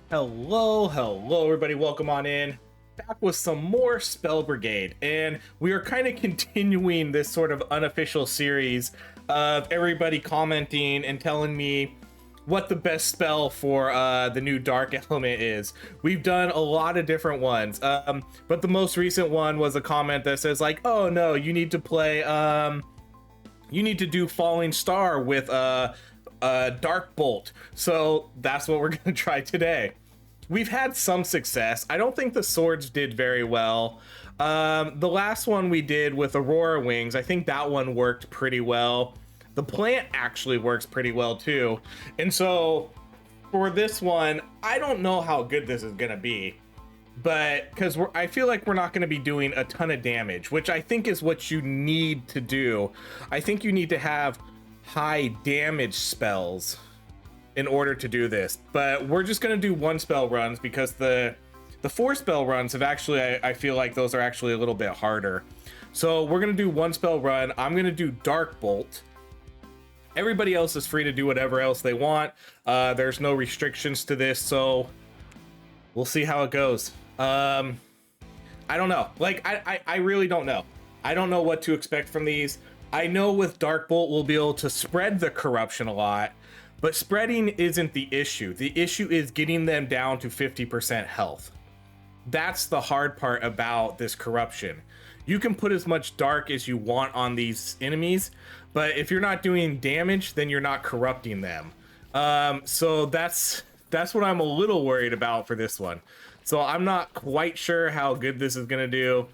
Hello, everybody. Welcome on in. Back with some more Spell Brigade, and we are kind of continuing this sort of unofficial series of everybody commenting and telling me what the best spell for the new Dark element is. We've done a lot of different ones, but the most recent one was a comment that says like, "Oh no, you need to play, you need to do Falling Star with Dark Bolt." So that's what we're gonna try today. We've had some success. I don't think the swords did very well. The last one we did with Aurora Wings, I think that one worked pretty well. The plant actually works pretty well too. And so for this one, I don't know how good this is gonna be, but because I feel like we're not going to be doing a ton of damage, which I think is what you need to do. I think you need to have high damage spells in order to do this, but we're just going to do one spell runs because the 4 spell runs have actually, I feel like those are actually a little bit harder. So we're going to do one spell run. I'm going to do Dark Bolt. Everybody else is free to do whatever else they want. There's no restrictions to this, so we'll see how it goes. I don't know. Like, I really don't know. I don't know what to expect from these. I know with Dark Bolt we'll be able to spread the corruption a lot, but spreading isn't the issue. The issue is getting them down to 50% health. That's the hard part about this corruption. You can put as much dark as you want on these enemies, but if you're not doing damage, then you're not corrupting them. So that's what I'm a little worried about for this one. So I'm not quite sure how good this is gonna do.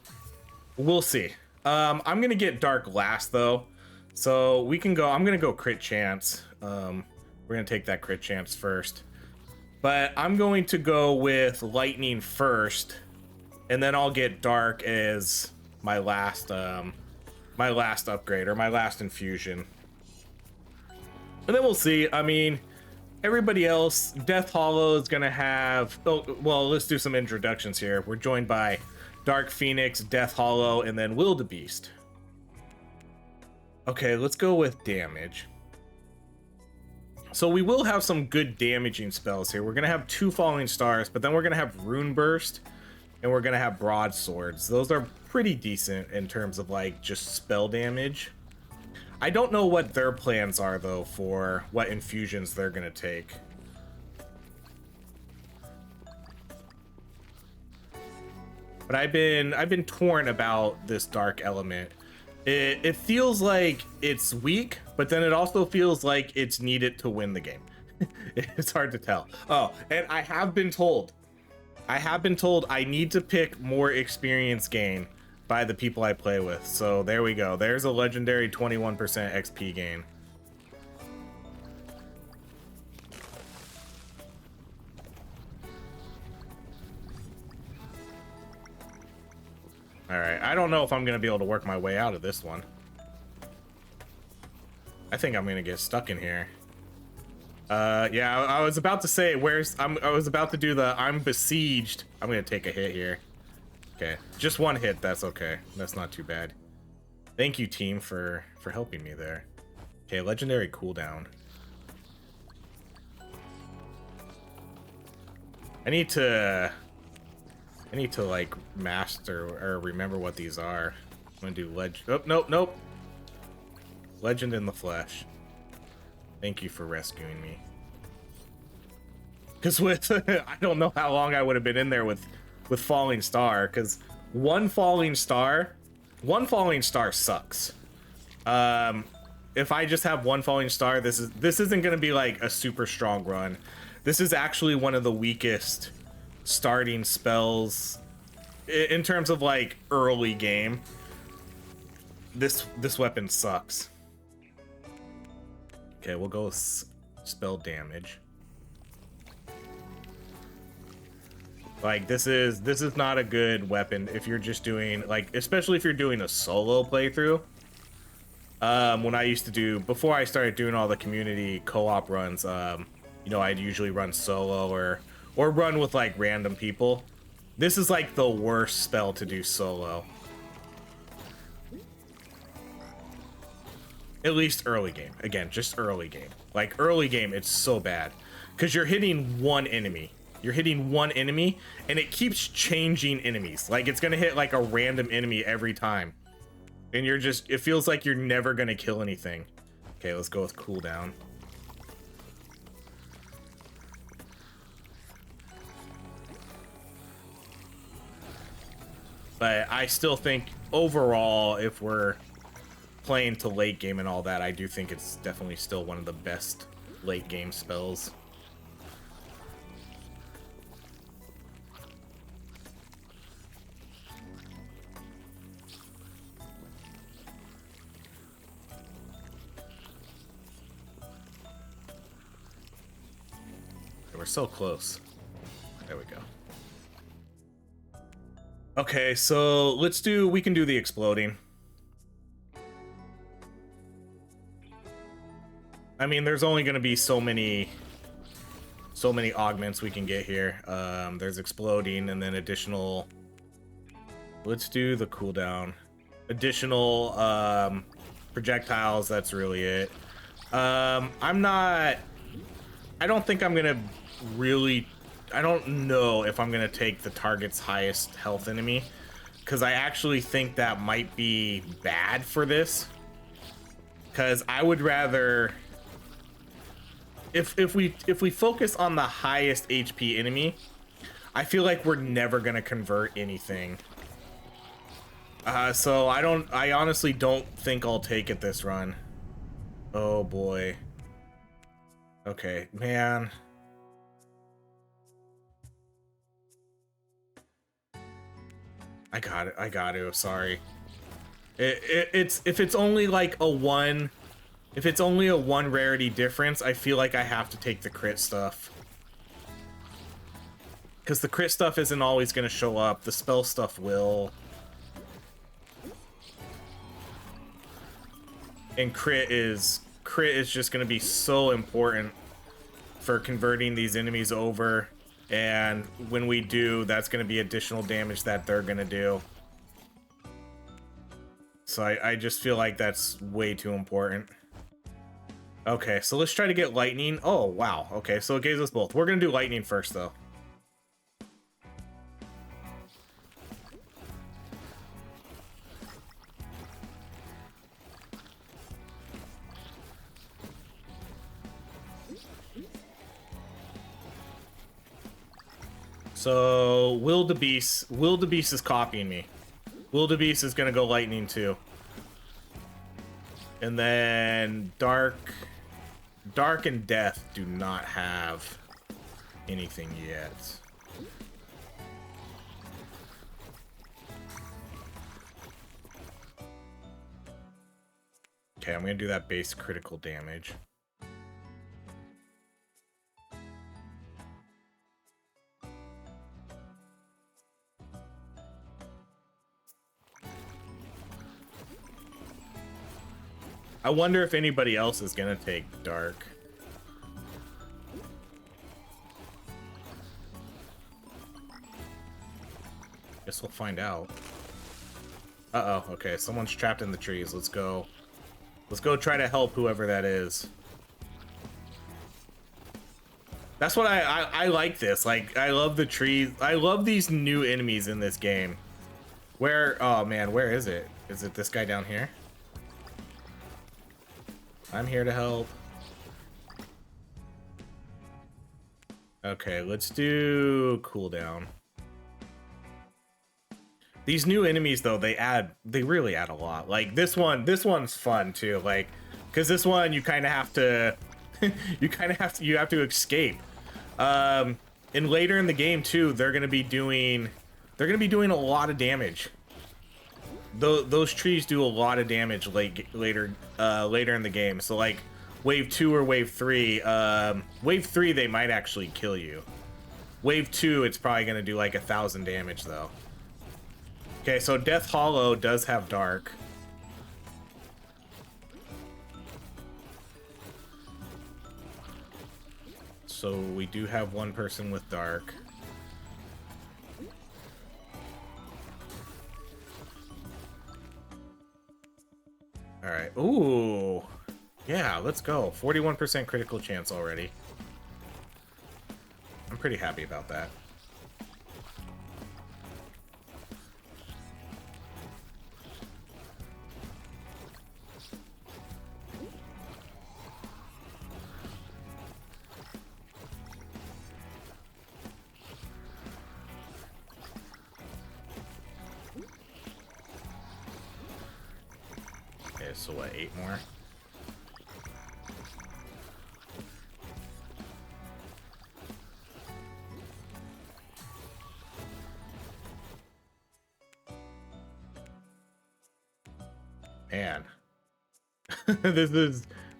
We'll see. I'm gonna get dark last though, so we can go. I'm gonna go crit chance. We're gonna take that crit chance first, but I'm going to go with lightning first, and then I'll get dark as my last upgrade or my last infusion, and then we'll see. I mean, everybody else, Death Hollow is gonna have. Oh, well, let's do some introductions here. We're joined by Dark Phoenix, Death Hollow, and then Wildebeest. Okay, let's go with damage. So we will have some good damaging spells here. We're gonna have 2 Falling Stars, but then we're gonna have Rune Burst, and we're gonna have Broadswords. Those are pretty decent in terms of like just spell damage. I don't know what their plans are though for what infusions they're gonna take. But I've been torn about this dark element. It feels like it's weak, but then it also feels like it's needed to win the game. It's hard to tell. Oh, and I have been told I need to pick more experience gain by the people I play with. So there we go. There's a legendary 21% XP gain. All right, I don't know if I'm gonna be able to work my way out of this one. I think I'm gonna get stuck in here. Yeah, I was about to say, I was about to do the I'm besieged. I'm gonna take a hit here. Okay, just one hit, that's okay. That's not too bad. Thank you, team, for helping me there. Okay, legendary cooldown. I need to like master or remember what these are. I'm gonna do oh, nope. Legend in the flesh. Thank you for rescuing me. Because with I don't know how long I would have been in there with Falling Star, because one falling star sucks. If I just have one Falling Star, this isn't gonna be like a super strong run. This is actually one of the weakest starting spells in terms of like early game. This weapon sucks. Okay, we'll go with spell damage. Like this is not a good weapon if you're just doing like, especially if you're doing a solo playthrough. When I used to do, before I started doing all the community co-op runs, you know, I'd usually run solo or run with like random people. This is like the worst spell to do solo. At least early game. Again, just early game. Like early game, it's so bad because you're hitting one enemy. you're hitting one enemy, and it keeps changing enemies. Like, it's gonna hit like a random enemy every time. And you're just, it feels like you're never gonna kill anything. Okay, let's go with cooldown. But I still think overall, if we're playing to late game and all that, I do think it's definitely still one of the best late game spells. We're so close. There we go. Okay, so we can do the exploding. I mean, there's only going to be so many augments we can get here. There's exploding and then additional. Let's do the cooldown. Additional projectiles, that's really it. I don't think I'm going to really, I don't know if I'm going to take the target's highest health enemy, because I actually think that might be bad for this. Because I would rather, if we focus on the highest HP enemy, I feel like we're never going to convert anything. So I honestly don't think I'll take it this run. Oh boy. Okay, man. I got to, sorry. It's if it's only like a one, if it's only a one rarity difference, I feel like I have to take the crit stuff. Because the crit stuff isn't always going to show up, the spell stuff will. And crit is just going to be so important for converting these enemies over. And when we do, that's going to be additional damage that they're going to do. So I just feel like that's way too important. Okay, so let's try to get lightning. Oh, wow. Okay, so it gives us both. We're going to do lightning first, though. So Wildebeest is copying me. Wildebeest is gonna go lightning too. And then Dark and Death do not have anything yet. Okay, I'm gonna do that base critical damage. I wonder if anybody else is gonna take Dark. Guess we'll find out. Uh-oh, okay, someone's trapped in the trees. Let's go. Let's go try to help whoever that is. That's what I like this. Like, I love the trees. I love these new enemies in this game. Where, oh man, where is it? Is it this guy down here? I'm here to help. Okay, let's do cooldown. These new enemies though, they really add a lot. Like this one's fun too. Like, cause this one you kind of have to, you have to escape. And later in the game too, they're gonna be doing a lot of damage. Those trees do a lot of damage later in the game. So like wave 2 or wave 3, wave 3 they might actually kill you. Wave 2 it's probably gonna do like 1,000 damage though. Okay, so Death Hollow does have Dark. So we do have one person with Dark. All right. Ooh. Yeah, let's go. 41% critical chance already. I'm pretty happy about that. Okay, so what, 8 more? Man. this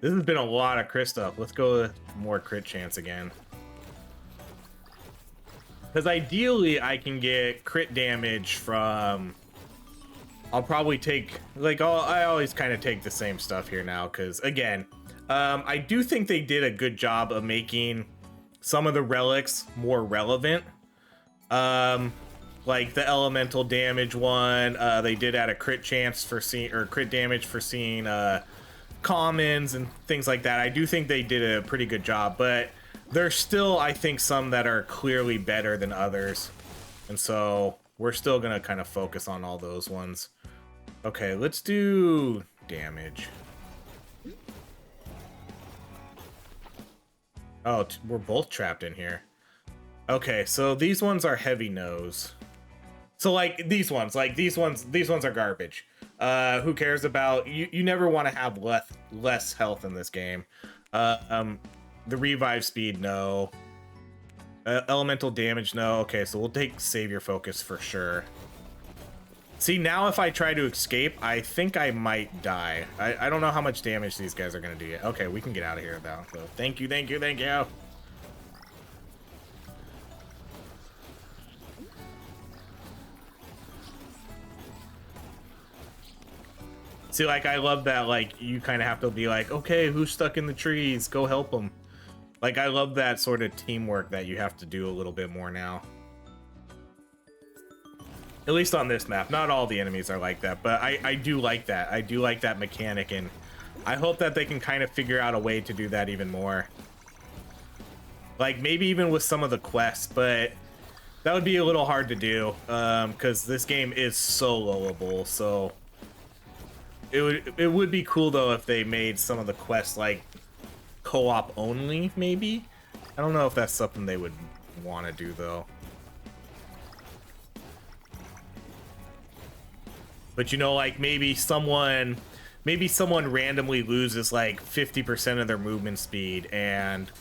has been a lot of crit stuff. Let's go with more crit chance again. Because ideally I can get crit damage from... I'll probably take, like, I always kind of take the same stuff here now, because, again, I do think they did a good job of making some of the relics more relevant. Like the elemental damage one, they did add a crit chance for seeing, or crit damage for seeing commons and things like that. I do think they did a pretty good job, but there's still, I think, some that are clearly better than others. And so we're still going to kind of focus on all those ones. Okay, let's do damage. Oh, we're both trapped in here. Okay, so these ones are heavy nose. So like these ones are garbage. Who cares about you never want to have less health in this game. The revive speed, no. Elemental damage, no. Okay, so we'll take savior focus for sure. See, now if I try to escape, I think I might die. I don't know how much damage these guys are going to do yet. Okay, we can get out of here now. So thank you, thank you, thank you. See, like, I love that, like, you kind of have to be like, okay, who's stuck in the trees? Go help them. Like, I love that sort of teamwork that you have to do a little bit more now. At least on this map. Not all the enemies are like that, but I do like that. I do like that mechanic, and I hope that they can kind of figure out a way to do that even more. Like, maybe even with some of the quests, but that would be a little hard to do, because this game is so loweable, so... It would be cool, though, if they made some of the quests, like, co-op only, maybe? I don't know if that's something they would want to do, though. But, you know, like, maybe someone randomly loses, like, 50% of their movement speed, and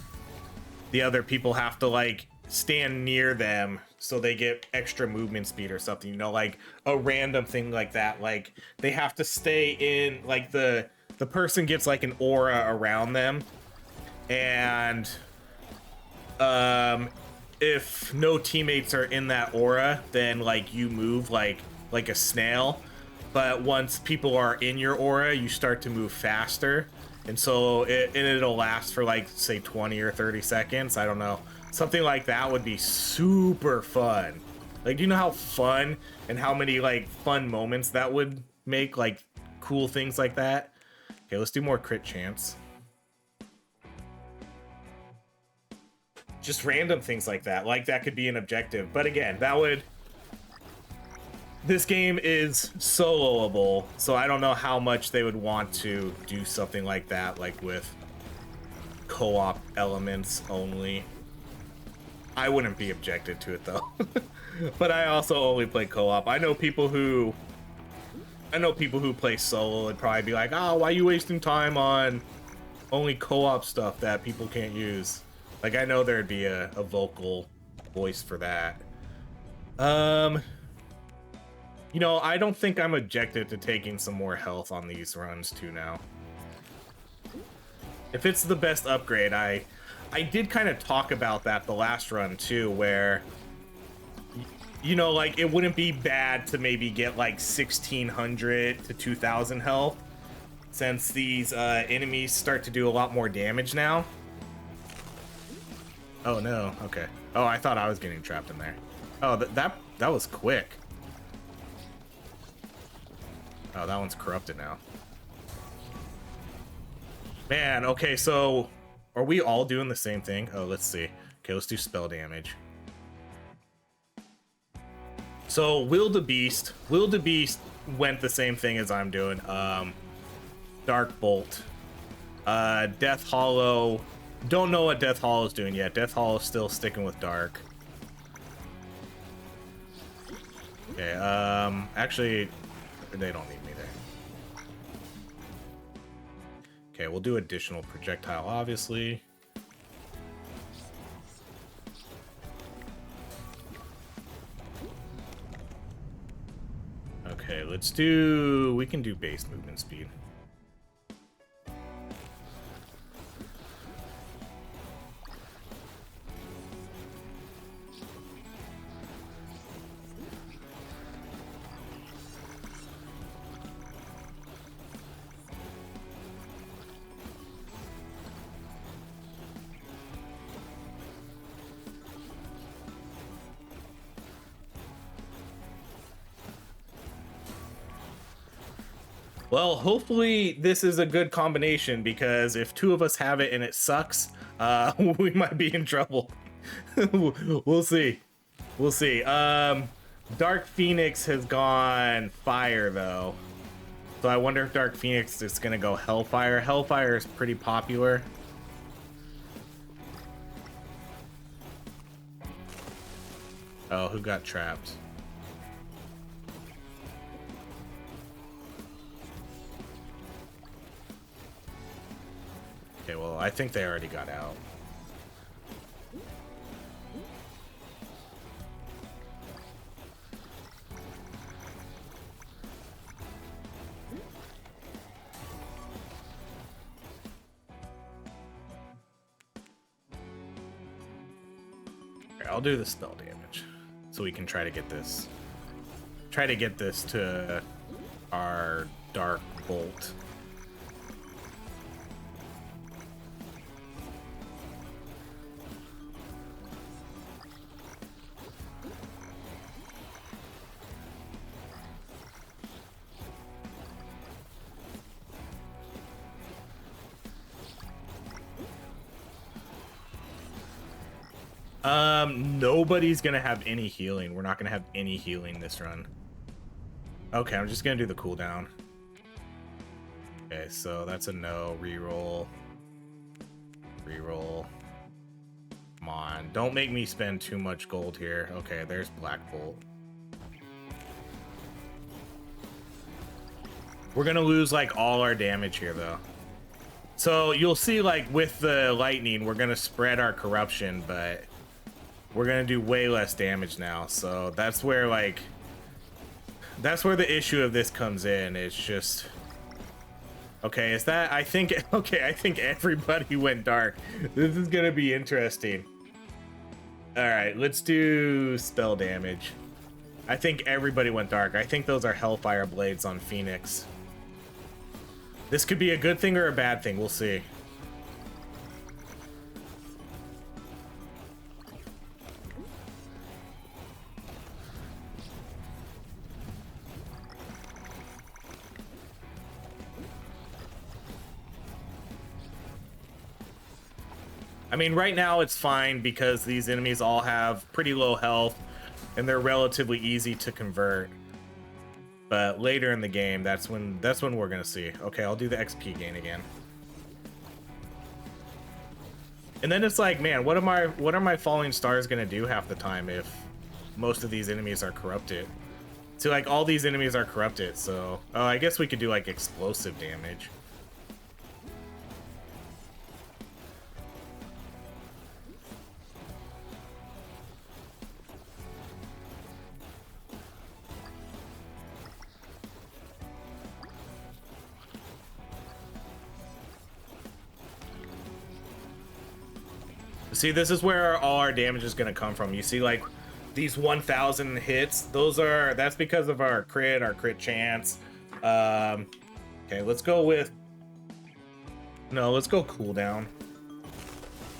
the other people have to, like, stand near them so they get extra movement speed or something, you know, like a random thing like that. Like, they have to stay in, like, the person gets, like, an aura around them, and if no teammates are in that aura, then, like, you move like a snail. But once people are in your aura, you start to move faster. And so it'll last for, like, say 20 or 30 seconds. I don't know. Something like that would be super fun. Like, do you know how fun and how many, like, fun moments that would make? Like, cool things like that. Okay, let's do more crit chance. Just random things like that. Like, that could be an objective. But again, that would... This game is so loweable, so I don't know how much they would want to do something like that, like with co-op elements only. I wouldn't be objected to it, though. But I also only play co-op. I know people who play solo and probably be like, oh, why are you wasting time on only co-op stuff that people can't use? Like, I know there'd be a vocal voice for that. You know, I don't think I'm objected to taking some more health on these runs too now. If it's the best upgrade, I did kind of talk about that the last run too, where, you know, like, it wouldn't be bad to maybe get like 1,600 to 2,000 health, since these enemies start to do a lot more damage now. Oh no, okay. Oh, I thought I was getting trapped in there. Oh, that was quick. Oh, that one's corrupted now. Man, okay, so are we all doing the same thing? Oh, let's see. Okay, let's do spell damage. So Will the Beast went the same thing as I'm doing. Dark Bolt. Death Hollow. Don't know what Death Hollow is doing yet. Death Hollow is still sticking with Dark. Okay, actually, they don't need me there. Okay, we'll do additional projectile, obviously. Okay, we can do base movement speed. Well, hopefully this is a good combination, because if two of us have it and it sucks, we might be in trouble. We'll see. We'll see. Dark Phoenix has gone fire though. So I wonder if Dark Phoenix is gonna go Hellfire. Hellfire is pretty popular. Oh, who got trapped? Okay, well, I think they already got out. Okay, I'll do the spell damage so we can try to get this. Try to get this to our Dark Bolt. Nobody's gonna have any healing. We're not gonna have any healing this run. Okay, I'm just gonna do the cooldown. Okay, so that's a no. Reroll. Reroll. Come on, don't make me spend too much gold here. Okay, there's Black Bolt. We're gonna lose like all our damage here though. So you'll see, like with the lightning, we're gonna spread our corruption, but we're gonna do way less damage now. So that's where the issue of this comes in. It's just, okay, is that, I think, okay, I think everybody went dark. This is gonna be interesting. All right, let's do spell damage. I think everybody went dark. I think those are Hellfire Blades on Phoenix. This could be a good thing or a bad thing. We'll see. I mean, right now it's fine because these enemies all have pretty low health and they're relatively easy to convert. But later in the game, that's when we're gonna see. Okay, I'll do the XP gain again. And then it's like, man, what are my falling stars gonna do half the time if most of these enemies are corrupted? So like all these enemies are corrupted, so I guess we could do like explosive damage. See, this is where all our damage is gonna come from. You see, like these 1,000 hits. That's because of our crit chance. Okay, let's go with. No, let's go cooldown.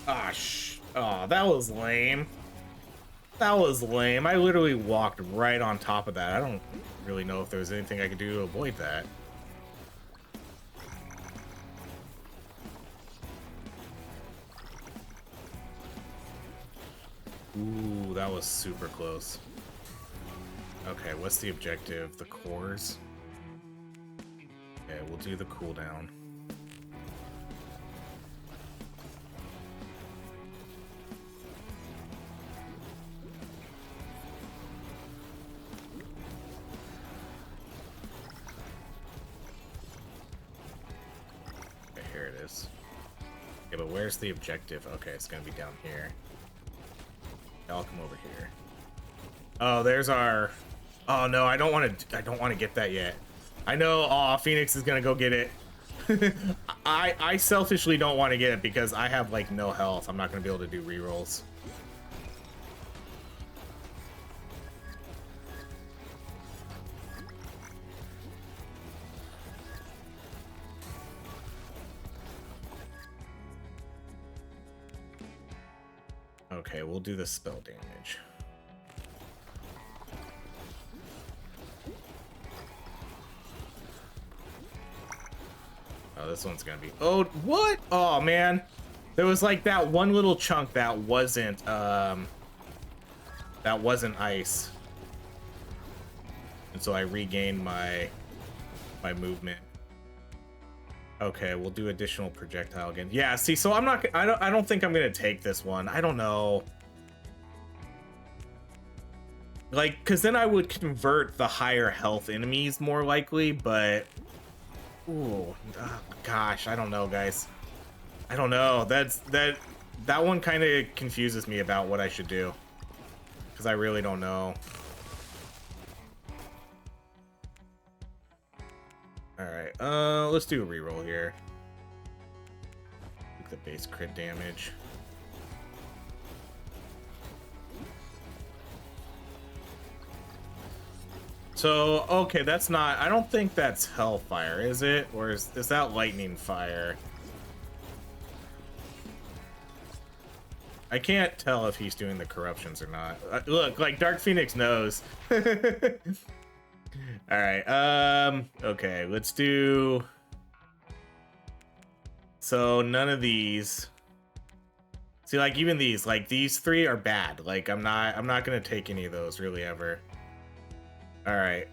Oh, that was lame. That was lame. I literally walked right on top of that. I don't really know if there's anything I could do to avoid that. Ooh, that was super close. Okay, what's the objective? The cores? Okay, we'll do the cooldown. Okay, here it is. Okay, but where's the objective? Okay, it's gonna be down here. I'll come over here. Oh, there's our... Oh no, I don't want to get that yet. I know. Oh, Phoenix is gonna go get it. I selfishly don't want to get it because I have like no health. I'm not gonna be able to do rerolls. Okay, we'll do the spell damage. Oh, this one's gonna be... Oh, what? Oh, man. There was like that one little chunk that wasn't ice. And so I regained my movement. Okay, we'll do additional projectile again. Yeah, see, so I'm not... I don't think I'm gonna take this one. I don't know. Like, because then I would convert the higher health enemies more likely, but... Ooh, gosh, I don't know, guys. I don't know. That one kind of confuses me about what I should do, because I really don't know. All right, let's do a reroll here. Take the base crit damage. So, okay, that's not... I don't think that's Hellfire, is it? Or is that Lightning Fire? I can't tell if he's doing the corruptions or not. Look, like, Dark Phoenix knows. Alright, okay, let's do... So, none of these... See, like, even these, like, these three are bad. Like, I'm not gonna take any of those, really, ever. All right.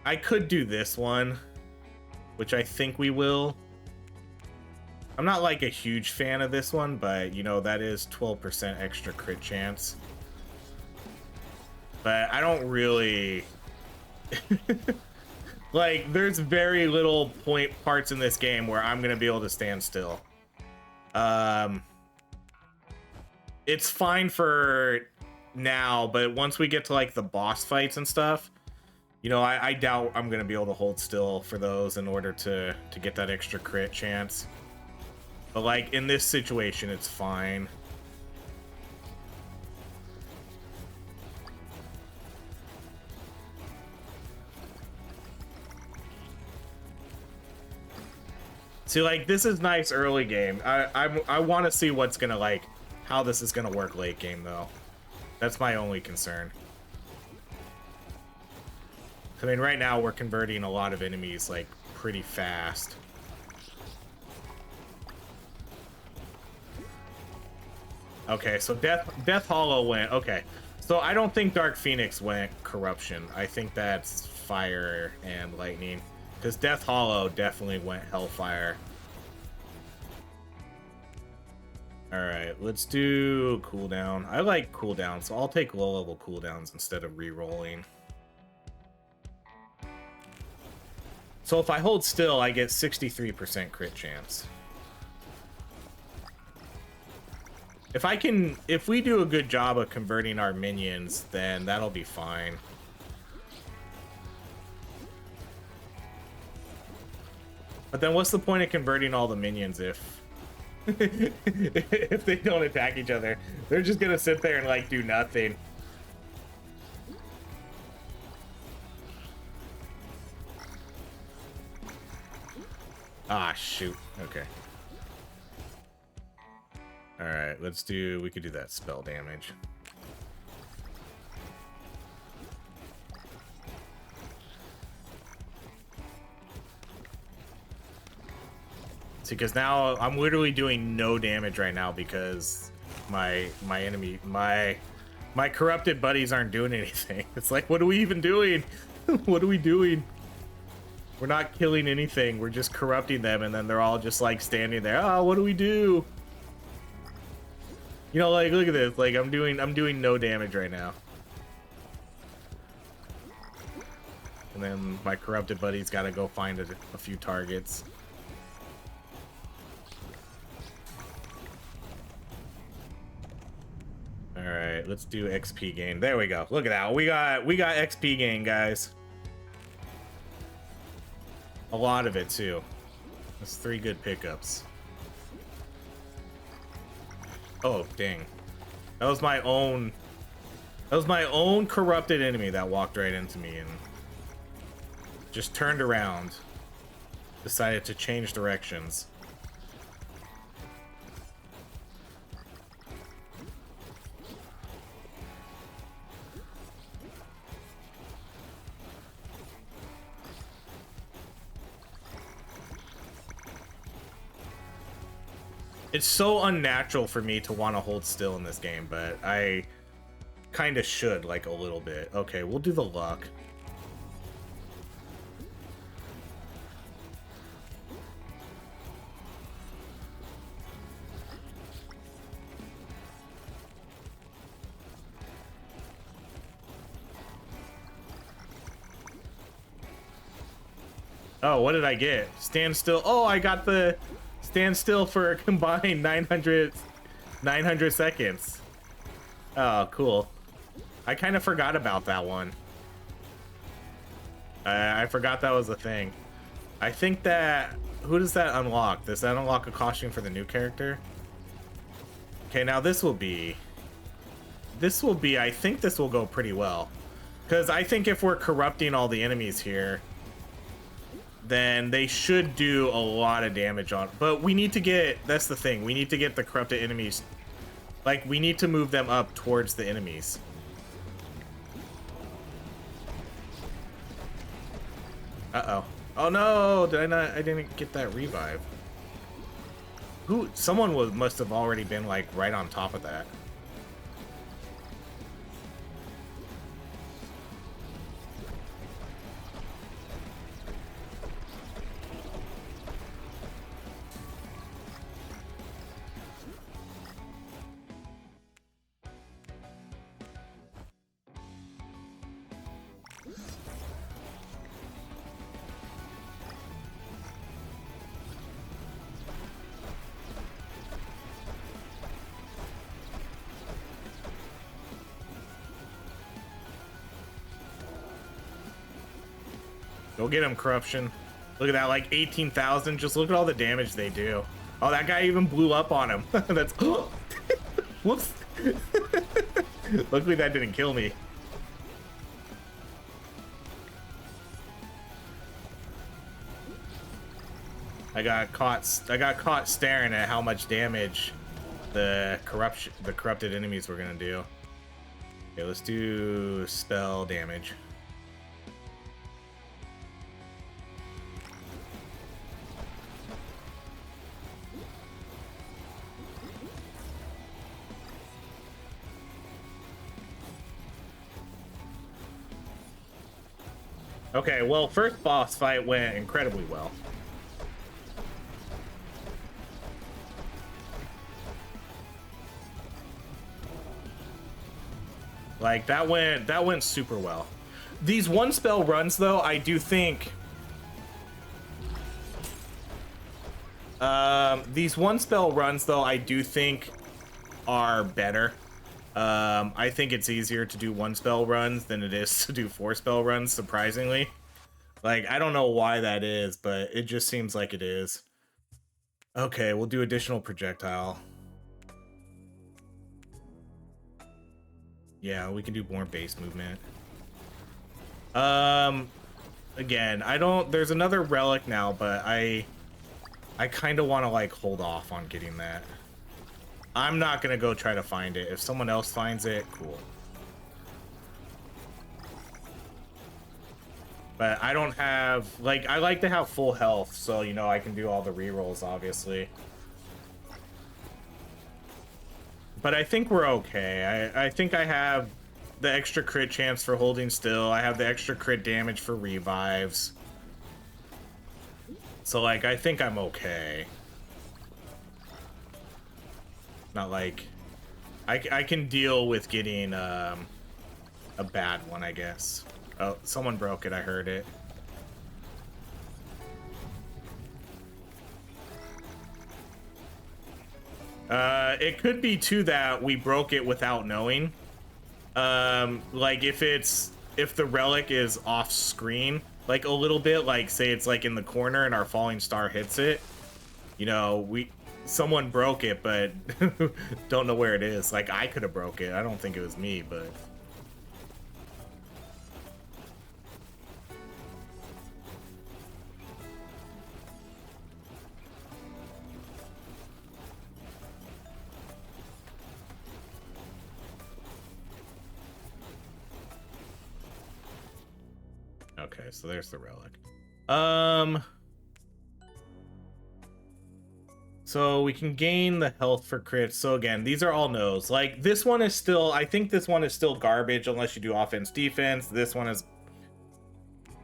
I could do this one, which I think we will. I'm not like a huge fan of this one, but you know, that is 12% extra crit chance. But I don't really like, there's very little parts in this game where I'm gonna be able to stand still. It's fine for now, but once we get to like the boss fights and stuff, you know, I doubt I'm gonna be able to hold still for those in order to get that extra crit chance. But like in this situation, it's fine. See, like, this is nice early game. I want to see what's gonna, like, how this is gonna work late game though. That's my only concern. I mean, right now we're converting a lot of enemies, like, pretty fast. Okay, so Death Hollow went... Okay, so I don't think Dark Phoenix went Corruption. I think that's Fire and Lightning. Because Death Hollow definitely went Hellfire. Alright, let's do cooldown. I like cooldowns, so I'll take low-level cooldowns instead of re-rolling. So if I hold still, I get 63% crit chance. If we do a good job of converting our minions, then that'll be fine. But then what's the point of converting all the minions if if they don't attack each other? They're just gonna sit there and like do nothing. Ah, shoot. Okay. All right, we could do that spell damage. See, because now I'm literally doing no damage right now because my corrupted buddies aren't doing anything. It's like, what are we even doing? What are we doing? We're not killing anything. We're just corrupting them, and then they're all just like standing there. Oh, what do we do? You know, like, look at this. Like, I'm doing no damage right now. And then my corrupted buddy's got to go find a few targets. All right, let's do XP gain. There we go. Look at that. We got XP gain, guys. A lot of it too. That's 3 good pickups. Oh, dang. That was my own corrupted enemy that walked right into me and just turned around. Decided to change directions. It's so unnatural for me to want to hold still in this game, but I kind of should, like, a little bit. Okay, we'll do the luck. Oh, what did I get? Stand still. Oh, I got the stand still for a combined 900 seconds. Oh, cool. I kind of forgot about that one. I forgot that was a thing. I think that... Who does that unlock? Does that unlock a costume for the new character? Okay, now this will be... I think this will go pretty well. Because I think if we're corrupting all the enemies here, then they should do a lot of damage on... But we need to get... That's the thing. We need to get the corrupted enemies... Like, we need to move them up towards the enemies. Uh-oh. Oh, no! Did I not... I didn't get that revive. Someone must have already been, like, right on top of that. Go get him, Corruption. Look at that, like 18,000. Just look at all the damage they do. Oh, that guy even blew up on him. That's... Whoops. Luckily that didn't kill me. I got caught staring at how much damage the corrupted enemies were gonna do. Okay, let's do spell damage. Okay, well, first boss fight went incredibly well. Like, that went super well. These one spell runs, though, I do think... these one spell runs, though, I do think are better. I think it's easier to do one spell runs than it is to do 4 spell runs, surprisingly. Like, I don't know why that is, but it just seems like it is. Okay, we'll do additional projectile. Yeah, we can do more base movement. Again, there's another relic now, but I kind of want to, like, hold off on getting that. I'm not gonna go try to find it. If someone else finds it, cool. But I don't have, like, I like to have full health, so, you know, I can do all the rerolls, obviously. But I think we're okay. I think I have the extra crit chance for holding still. I have the extra crit damage for revives. So, like, I think I'm okay. Not like... I can deal with getting a bad one, I guess. Oh, someone broke it. I heard it. It could be too that we broke it without knowing. Like if the relic is off screen, like a little bit, like say it's like in the corner and our falling star hits it, you know, someone broke it, but don't know where it is. Like I could have broke it. I don't think it was me, but. Okay, so there's the relic. So we can gain the health for crits. So again, these are all no's. Like this one is still, I think this one is still garbage unless you do offense defense. This one is,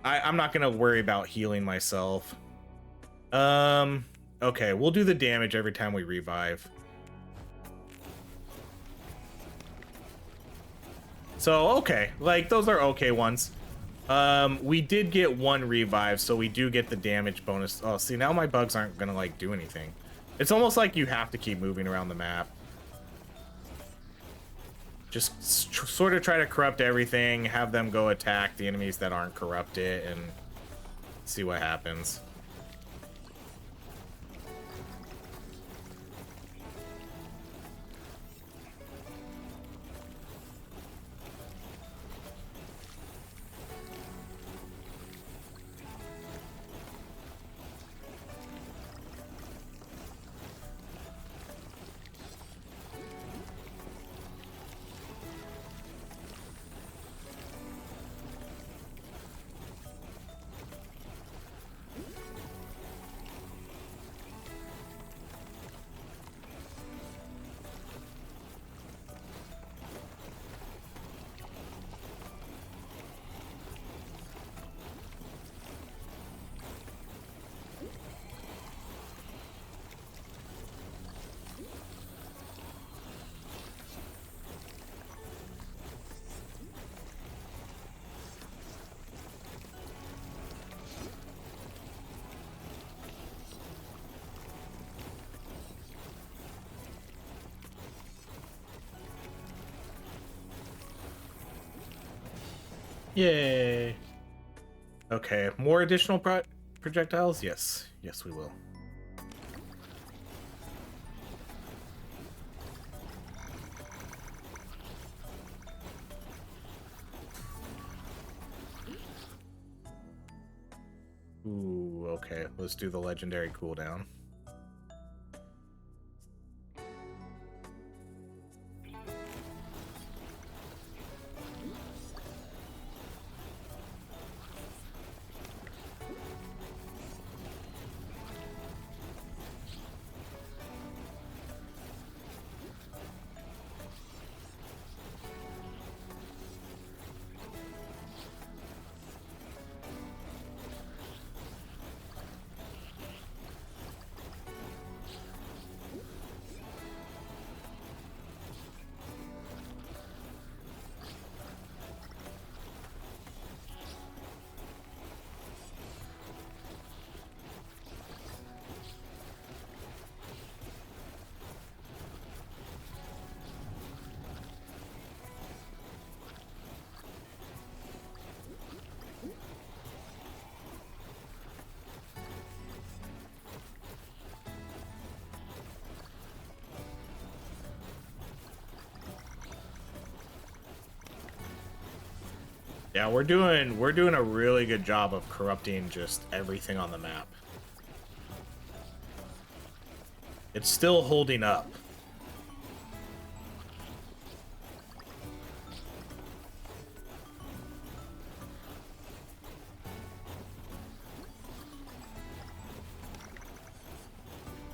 I'm not gonna worry about healing myself. Okay, we'll do the damage every time we revive. So okay, like those are okay ones. We did get one revive, so we do get the damage bonus. Oh, see, now my bugs aren't gonna like do anything. It's almost like you have to keep moving around the map. Just sort of try to corrupt everything, have them go attack the enemies that aren't corrupted, and see what happens. Yay. Okay, more additional projectiles? Yes. Yes, we will. Ooh, okay. Let's do the legendary cooldown. Yeah, we're doing a really good job of corrupting just everything on the map. It's still holding up.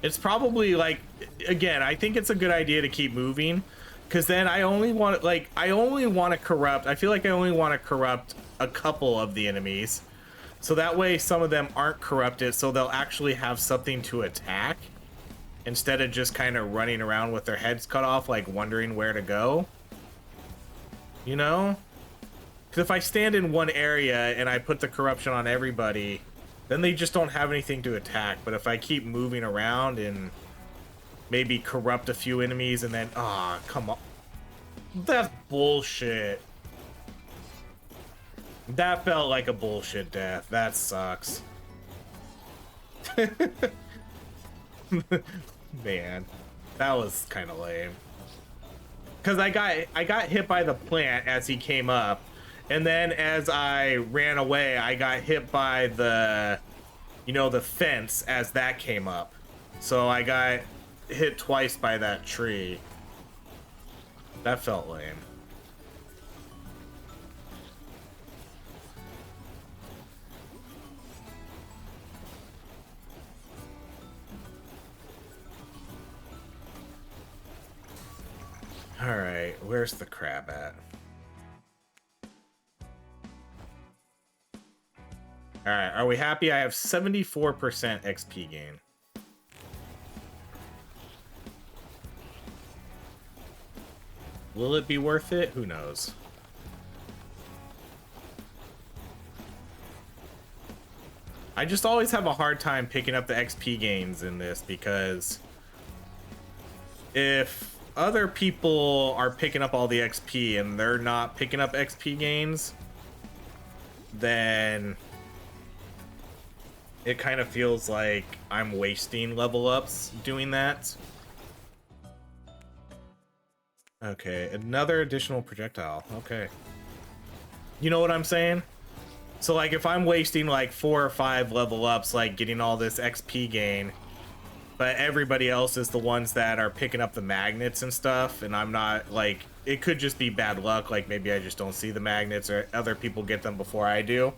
It's probably like, again, I think it's a good idea to keep moving, because then I only want to corrupt. I feel like I only want to corrupt a couple of the enemies, so that way some of them aren't corrupted, so they'll actually have something to attack instead of just kind of running around with their heads cut off, like wondering where to go. You know? Because if I stand in one area and I put the corruption on everybody, then they just don't have anything to attack. But if I keep moving around and maybe corrupt a few enemies and then... Ah, come on. That's bullshit. That felt like a bullshit death. That sucks. Man, that was kind of lame. Because I got hit by the plant as he came up. And then as I ran away, I got hit by the, you know, the fence as that came up. So I got hit twice by that tree. That felt lame. All right, where's the crab at? All right, are we happy? I have 74% XP gain. Will it be worth it? Who knows? I just always have a hard time picking up the XP gains in this, because if other people are picking up all the XP and they're not picking up XP gains, then it kind of feels like I'm wasting level ups doing that. Okay, another additional projectile. Okay. You know what I'm saying? So like if I'm wasting like 4 or 5 level ups, like getting all this XP gain, but everybody else is the ones that are picking up the magnets and stuff, and I'm not, like, it could just be bad luck, like maybe I just don't see the magnets or other people get them before I do,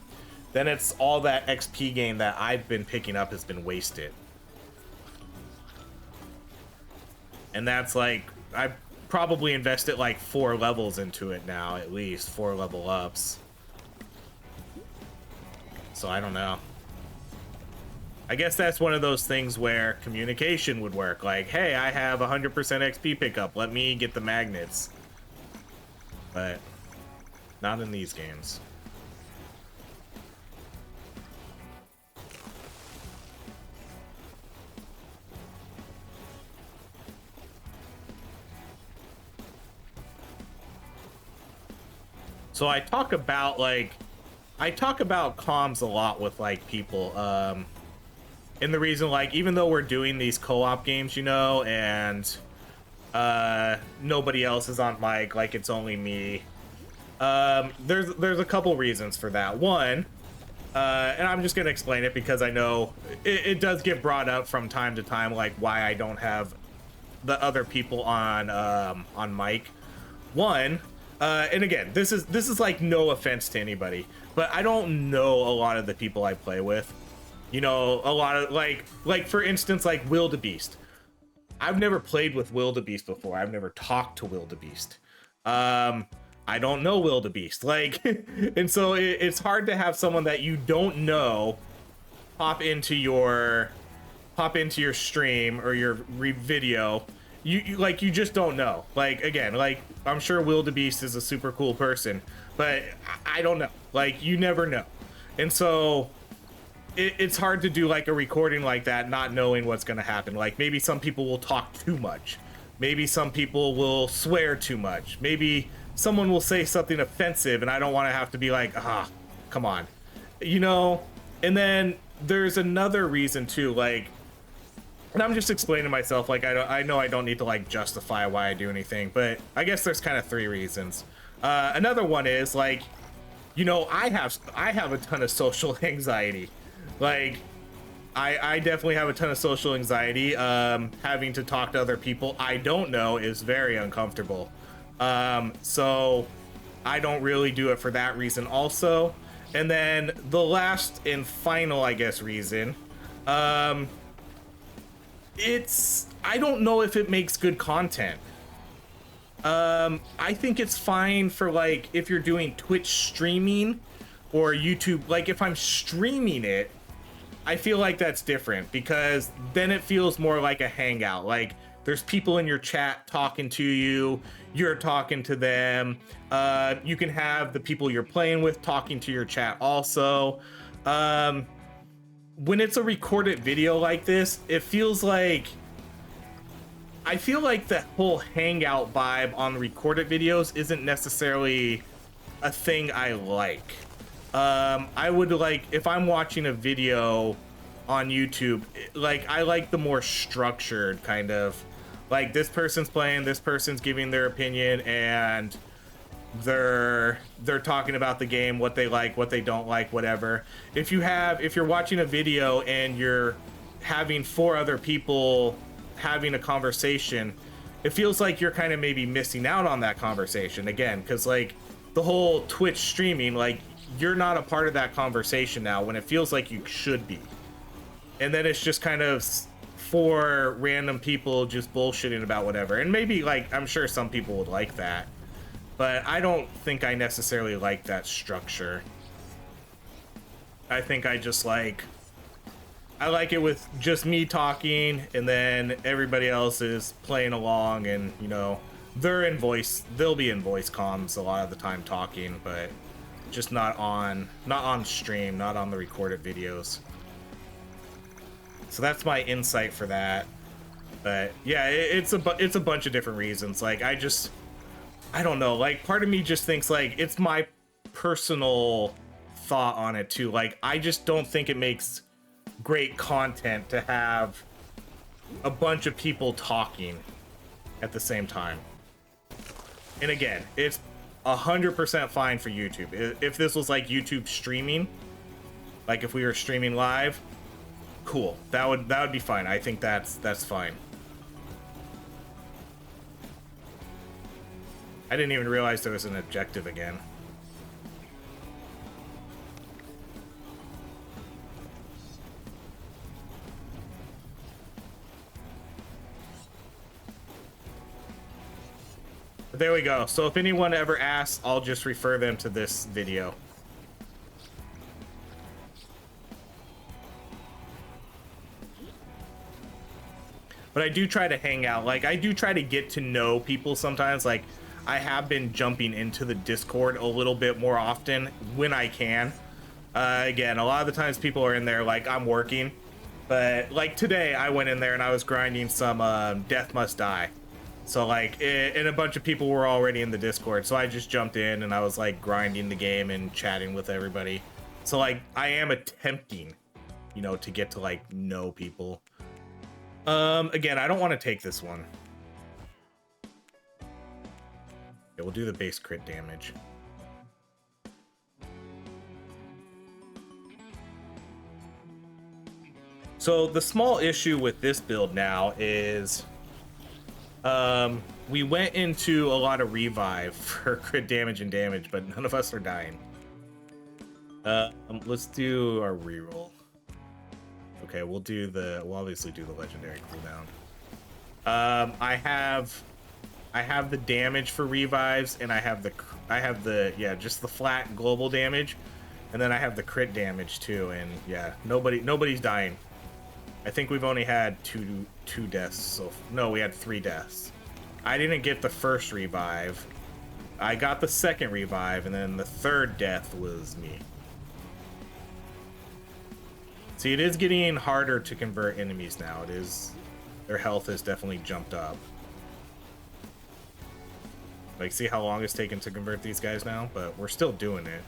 then it's all that XP gain that I've been picking up has been wasted. And that's like, I probably invested like 4 levels into it now, at least 4 level ups. So I don't know. I guess that's one of those things where communication would work. Like, hey, I have 100% XP pickup. Let me get the magnets. But not in these games. So I talk about comms a lot with like people, and the reason, like, even though we're doing these co-op games, you know, and nobody else is on mic, like it's only me, there's a couple reasons for that. One, and I'm just gonna explain it because I know it does get brought up from time to time, like why I don't have the other people on mic. One, and again, this is like no offense to anybody, but I don't know a lot of the people I play with. You know, a lot of like for instance, like Wildebeest. I've never played with Wildebeest before. I've never talked to Wildebeest. I don't know Wildebeest. Like, and so it's hard to have someone that you don't know pop into your stream or your video. You like, you just don't know. Like, again, like, I'm sure Wildebeest is a super cool person, but I don't know. Like, you never know. And so it's hard to do like a recording like that not knowing what's going to happen. Like, maybe some people will talk too much. Maybe some people will swear too much. Maybe someone will say something offensive and I don't want to have to be like, come on. You know? And then there's another reason too, like, and I'm just explaining to myself, like, I know I don't need to like justify why I do anything, but I guess there's kind of 3 reasons. Another one is like, you know, I have a ton of social anxiety. Like, I definitely have a ton of social anxiety. Having to talk to other people I don't know is very uncomfortable. So I don't really do it for that reason also. And then the last and final, I guess, reason, I don't know if it makes good content. I think it's fine for like if you're doing Twitch streaming or YouTube. Like if I'm streaming it, I feel like that's different because then it feels more like a hangout. Like there's people in your chat talking to you, you're talking to them. You can have the people you're playing with talking to your chat also. When it's a recorded video like this, it feels like, I feel like the whole hangout vibe on recorded videos isn't necessarily a thing I like. I would like, if I'm watching a video on YouTube, like I like the more structured kind of, like this person's playing, this person's giving their opinion, and they're talking about the game, what they like, what they don't like, whatever. If you're watching a video and you're having 4 other people having a conversation, it feels like you're kind of maybe missing out on that conversation again, because like the whole Twitch streaming, like you're not a part of that conversation now when it feels like you should be. And then it's just kind of 4 random people just bullshitting about whatever. And maybe like, I'm sure some people would like that, but I don't think I necessarily like that structure. I think I just like, I like it with just me talking and then everybody else is playing along, and you know, they'll be in voice comms a lot of the time talking, but just not on stream, not on the recorded videos. So that's my insight for that. But yeah, it's a bunch of different reasons. Like I don't know, like part of me just thinks like it's my personal thought on it too. Like I just don't think it makes great content to have a bunch of people talking at the same time. And again, it's 100% fine for YouTube. If this was like YouTube streaming, like if we were streaming live, cool, that would be fine. I think that's fine. I didn't even realize there was an objective again. But there we go. So if anyone ever asks, I'll just refer them to this video. But I do try to hang out. Like, I do try to get to know people sometimes. Like, I have been jumping into the Discord a little bit more often when I can. Again, a lot of the times people are in there like I'm working. But, like, today I went in there and I was grinding some Death Must Die. So, like, and a bunch of people were already in the Discord. So I just jumped in and I was, like, grinding the game and chatting with everybody. So, like, I am attempting, you know, to get to, like, know people. Again, I don't want to take this one. Yeah, we'll do the base crit damage. So the small issue with this build now is we went into a lot of revive for crit damage and damage, but none of us are dying. Let's do our reroll. Okay, we'll obviously do the legendary cooldown. I have the damage for revives, and I have the yeah, just the flat global damage, and then I have the crit damage too. And yeah, nobody's dying. I think we've only had two deaths. So no, we had 3 deaths. I didn't get the first revive. I got the second revive, and then the 3rd death was me. See, it is getting harder to convert enemies now. It is, their health has definitely jumped up. Like, see how long it's taken to convert these guys now? But we're still doing it.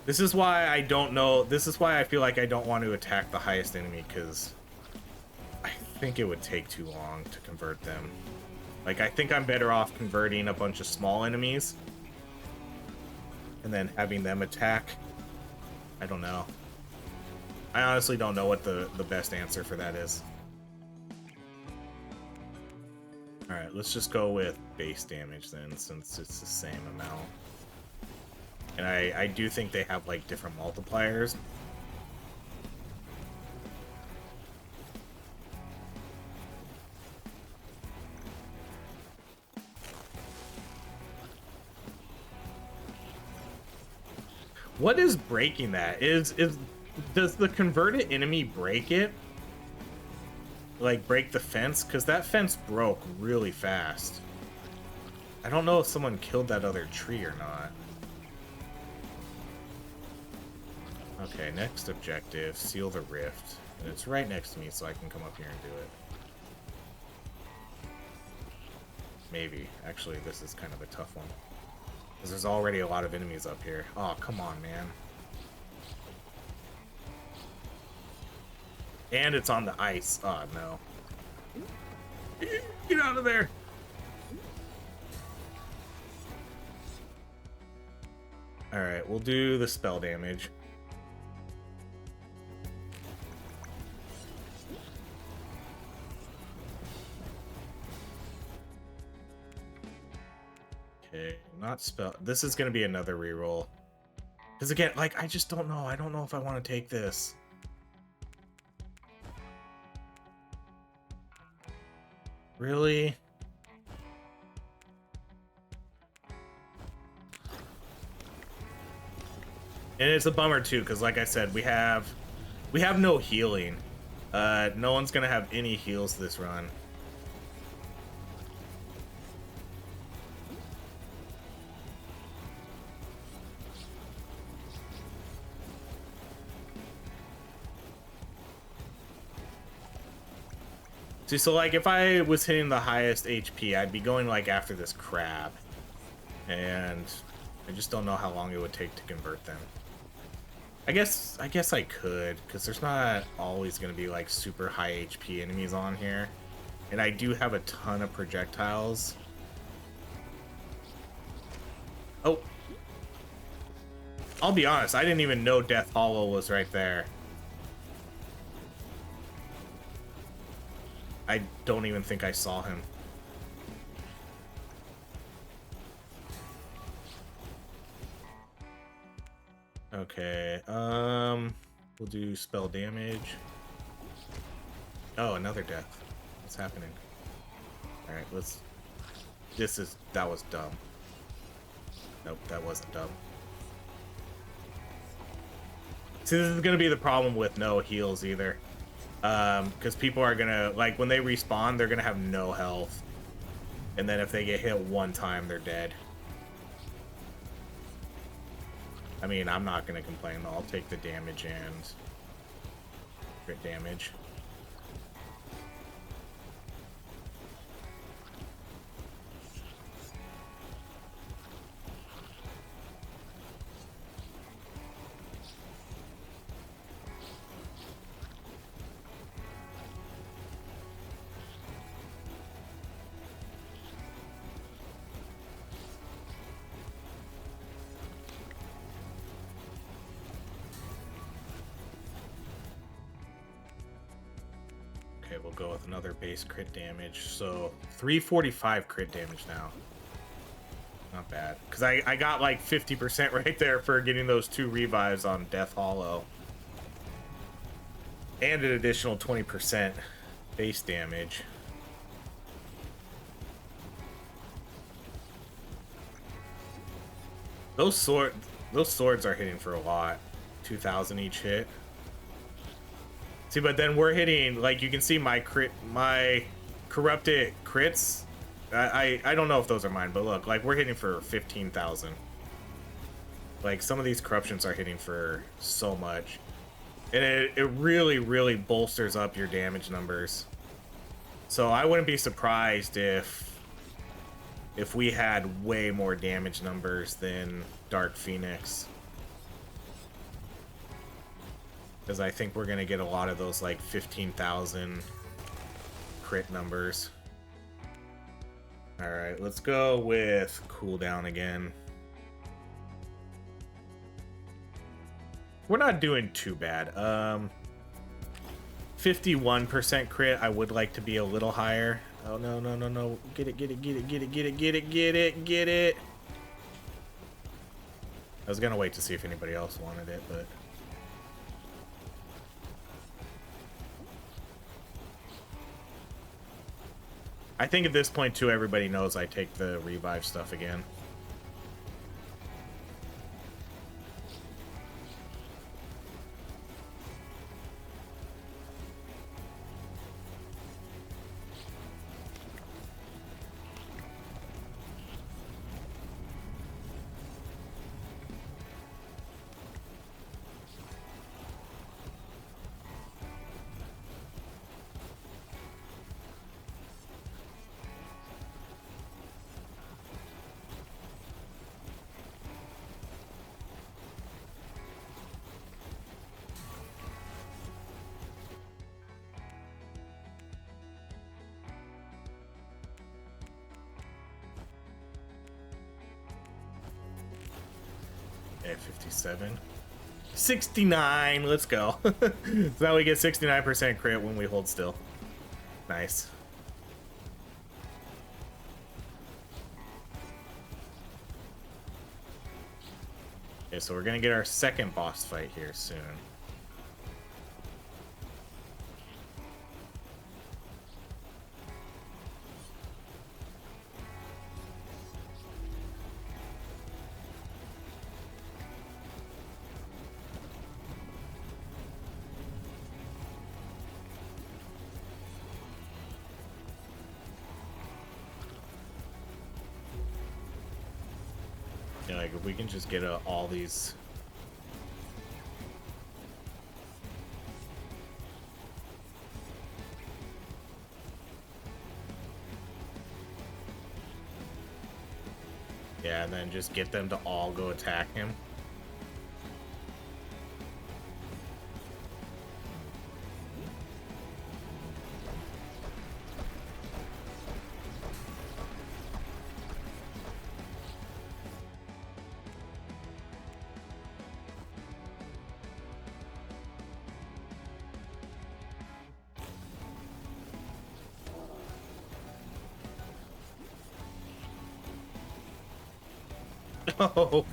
This is why I don't know. This is why I feel like I don't want to attack the highest enemy, because I think it would take too long to convert them. Like, I think I'm better off converting a bunch of small enemies and then having them attack. I don't know. I honestly don't know what the best answer for that is. Alright, let's just go with base damage then, since it's the same amount. And I do think they have like different multipliers. What is breaking that? Does the converted enemy break it? Like break the fence? Because that fence broke really fast. I don't know if someone killed that other tree or not. Okay, next objective, seal the rift. And it's right next to me, so I can come up here and do it. Maybe. Actually, this is kind of a tough one. Because there's already a lot of enemies up here. Oh, come on, man. And it's on the ice. Oh, no. Get out of there! Alright, we'll do the spell damage. Okay, not spell. This is gonna be another reroll. Because again, like, I just don't know. I don't know if I want to take this. Really? And it's a bummer too, because like I said, we have no healing. No one's gonna have any heals this run. See, so like if I was hitting the highest HP, I'd be going like after this crab. And I just don't know how long it would take to convert them. I guess I could, because there's not always going to be like super high HP enemies on here. And I do have a ton of projectiles. Oh. I'll be honest, I didn't even know Death Hollow was right there. I don't even think I saw him. Okay, we'll do spell damage. Oh, another death. What's happening? Alright, that was dumb. Nope, that wasn't dumb. See, this is gonna be the problem with no heals either. Because people are gonna, like, when they respawn, they're gonna have no health. And then if they get hit one time, they're dead. I mean, I'm not gonna complain, though. I'll take the damage and crit damage. Okay, we'll go with another base crit damage. So 345 crit damage now. Not bad. Because I got like 50% right there for getting those 2 revives on Death Hollow. And an additional 20% base damage. Those swords are hitting for a lot. 2,000 each hit. See, but then we're hitting, like, you can see my corrupted crits. I don't know if those are mine, but look, like, we're hitting for 15,000. Like, some of these corruptions are hitting for so much. And it really, really bolsters up your damage numbers. So I wouldn't be surprised if we had way more damage numbers than Dark Phoenix. Because I think we're going to get a lot of those, like, 15,000 crit numbers. Alright, let's go with cooldown again. We're not doing too bad. 51% crit. I would like to be a little higher. Oh, no, no, no, no. Get it, get it, get it, get it, get it, get it, get it, get it. was gonna wait to see if anybody else wanted it, but... I think at this point, too, everybody knows I take the revive stuff again. Okay, 57. 69! Let's go. So now we get 69% crit when we hold still. Nice. Okay, so we're gonna get our second boss fight here soon. Yeah, like if we can just get all these. Yeah, and then just get them to all go attack him. Oh.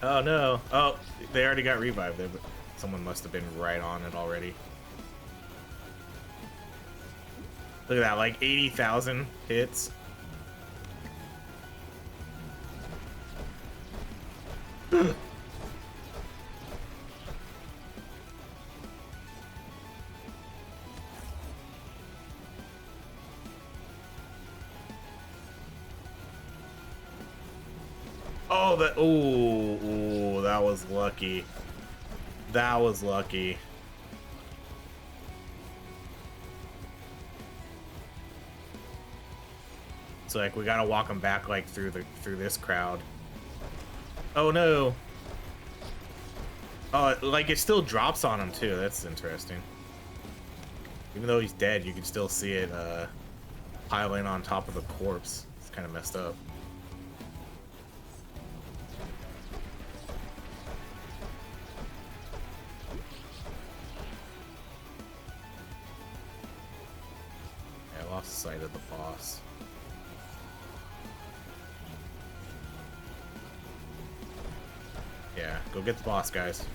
Oh no. Oh, they already got revived there, but someone must have been right on it already. Look at that, like 80,000 hits. Oh, that. Ooh, that was lucky. That was lucky. So like we gotta walk him back like through this crowd. Oh no. Oh, like it still drops on him too. That's interesting. Even though he's dead, you can still see it piling on top of the corpse. It's kind of messed up. Yeah, I lost sight of the boss. Yeah, go get the boss, guys.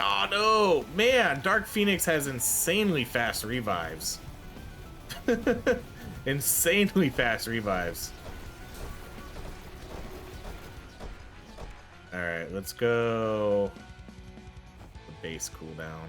Oh no! Man, Dark Phoenix has insanely fast revives. Insanely fast revives. Alright, let's go. The base cooldown.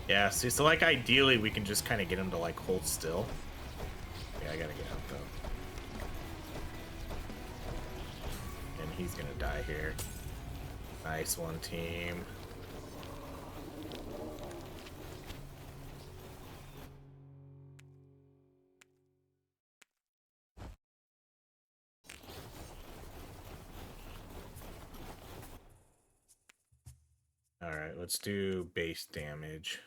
Yeah, see, so like ideally we can just kind of get him to like hold still. Yeah, I gotta get out though. And he's gonna die here. Nice one, team. Alright, let's do base damage.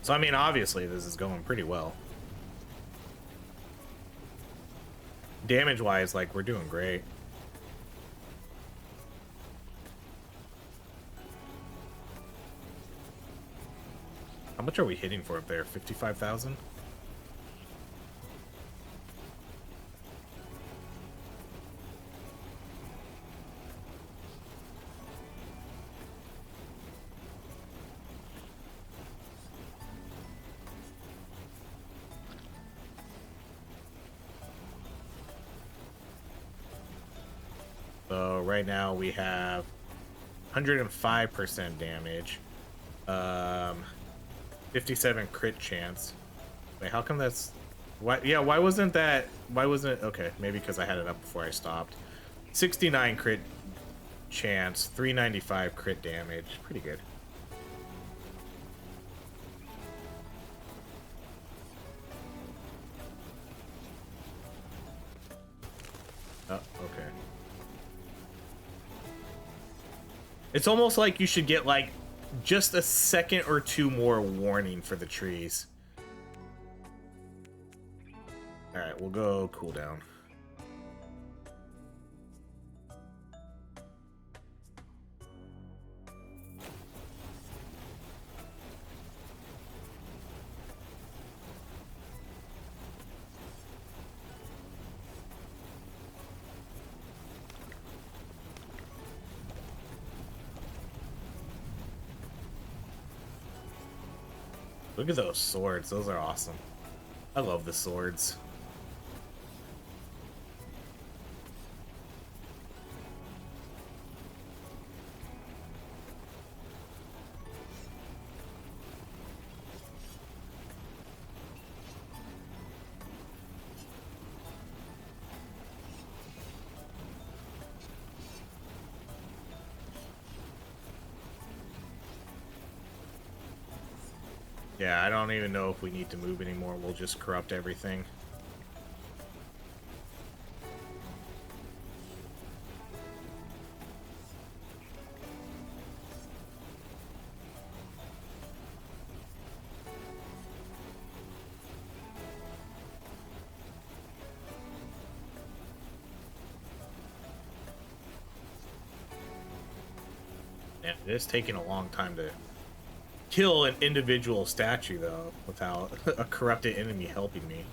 So, I mean, obviously this is going pretty well. Damage-wise, like, we're doing great. How much are we hitting for up there? 55,000? So right now we have 105% damage. 57 crit chance. Wait, how come that's... Why? Yeah, why wasn't that... Why wasn't it... Okay, maybe because I had it up before I stopped. 69 crit chance, 395 crit damage. Pretty good. Oh, okay. It's almost like you should get, like, just a second or two more warning for the trees. Alright, we'll go cooldown. Look at those swords. Those are awesome. I love the swords. Yeah, I don't even know if we need to move anymore. We'll just corrupt everything. Yeah, it is taking a long time to kill an individual statue, though, without a corrupted enemy helping me.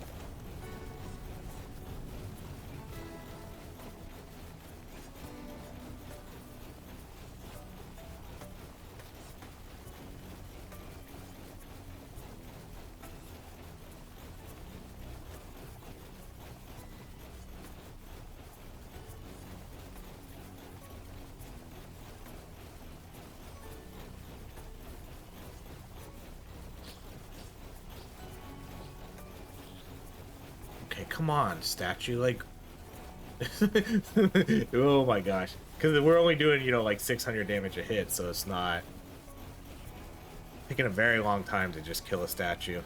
Okay, come on, statue, like... Oh my gosh. Because we're only doing, you know, like 600 damage a hit, so it's not... taking a very long time to just kill a statue.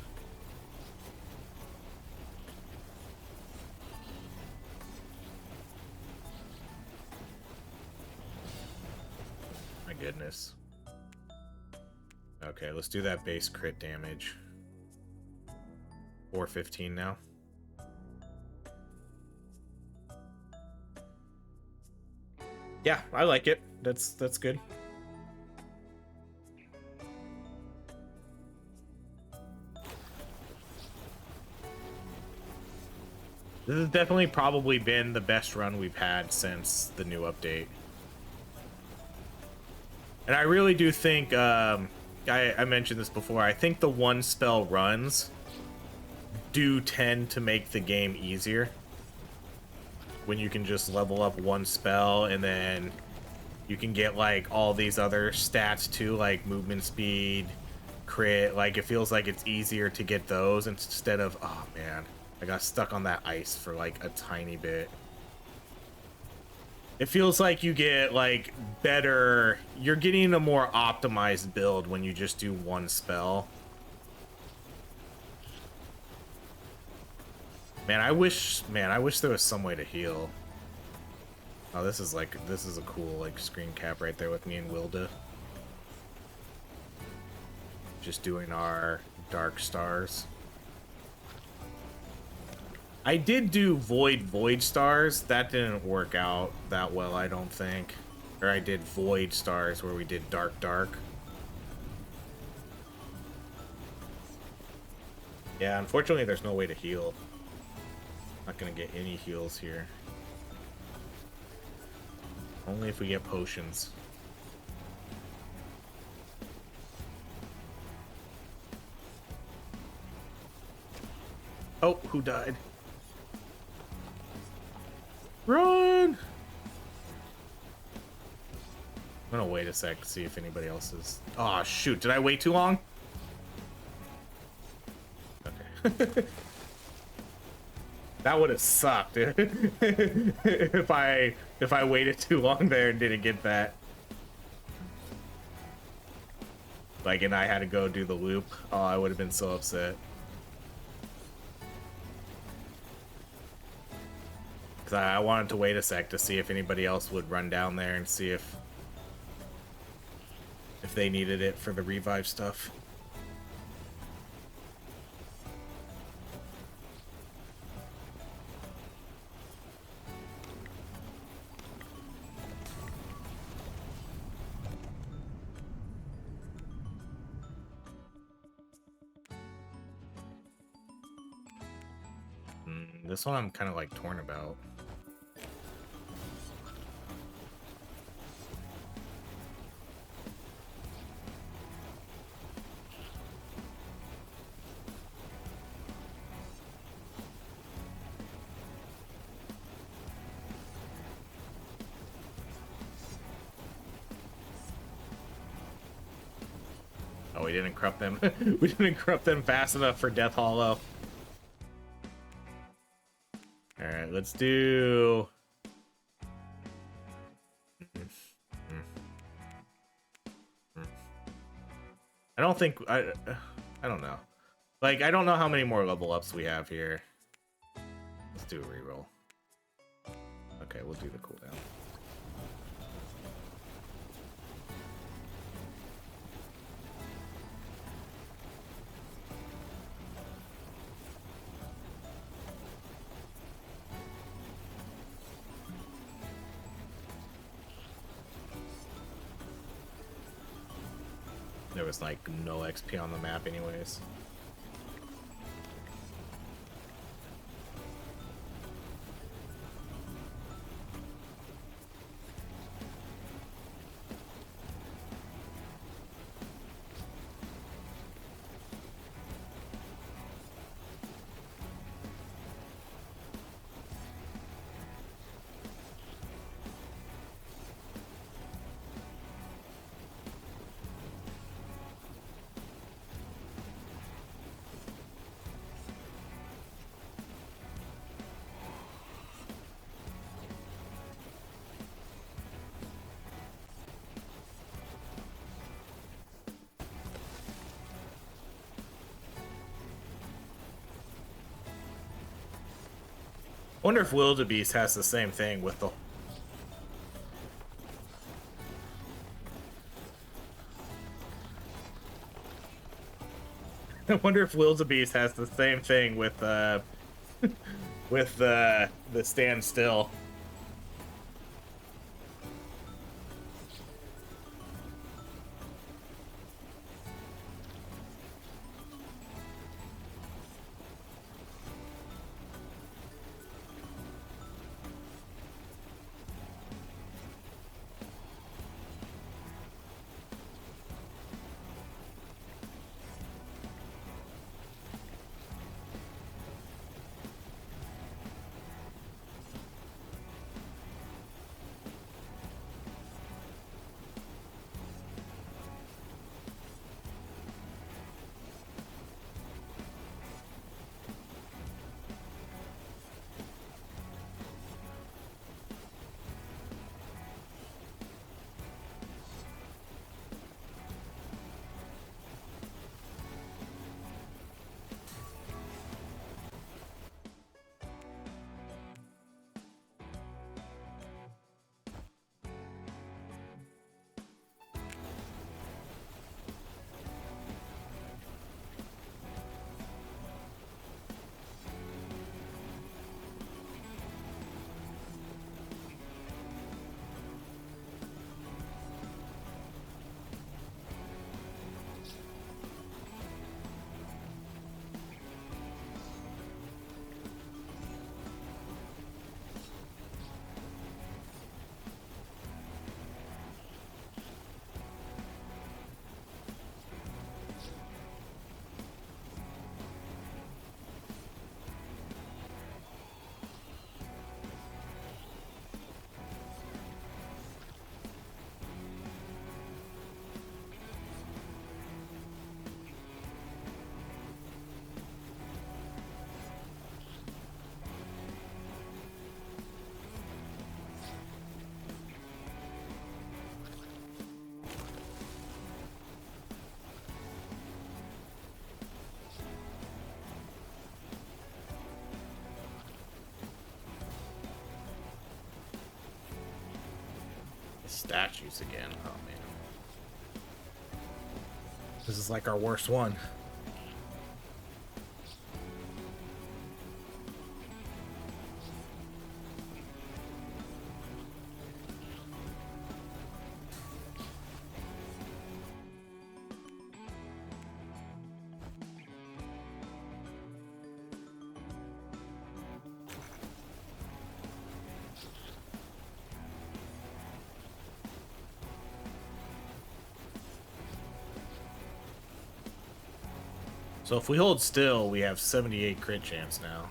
My goodness. Okay, let's do that base crit damage. 415 now. Yeah, I like it. That's good. This has definitely probably been the best run we've had since the new update. And I really do think, I mentioned this before, I think the one spell runs do tend to make the game easier when you can just level up one spell and then you can get like all these other stats too, like movement speed, crit. Like it feels like it's easier to get those instead of, oh man, I got stuck on that ice for like a tiny bit. It feels like you get like better, you're getting a more optimized build when you just do one spell. Man, I wish there was some way to heal. Oh, this is a cool like screen cap right there with me and Wilda. Just doing our dark stars. I did do void stars. That didn't work out that well, I don't think. Or I did void stars where we did dark. Yeah, unfortunately there's no way to heal. Not gonna get any heals here. Only if we get potions. Oh, who died? Run! I'm gonna wait a sec to see if anybody else is... Oh, shoot. Did I wait too long? Okay. That would have sucked if I waited too long there and didn't get that. Like, and I had to go do the loop. Oh, I would have been so upset. Because I wanted to wait a sec to see if anybody else would run down there and see if they needed it for the revive stuff. This one I'm kind of like torn about. Oh, we didn't corrupt them. We didn't corrupt them fast enough for Death Hollow. Alright, let's do... I don't think... I don't know. Like, I don't know how many more level ups we have here. Let's do a reroll. Okay, we'll do the cooldown. There was like no XP on the map anyways. I wonder if Wildebeest has the same thing with the... I wonder if Wildebeest has the same thing with with the standstill. Statues again. Oh man. This is like our worst one. So if we hold still, we have 78 crit chance now.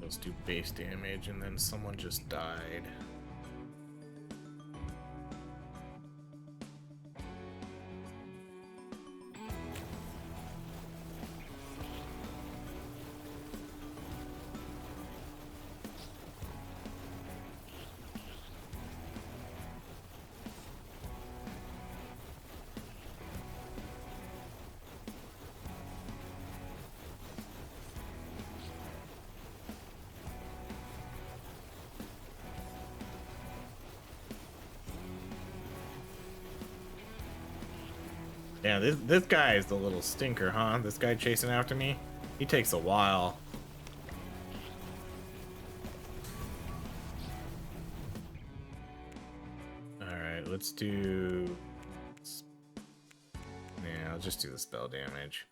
Let's do base damage, and then someone just died. Yeah, this guy is the little stinker, huh? This guy chasing after me? He takes a while. Alright, let's do... Yeah, I'll just do the spell damage.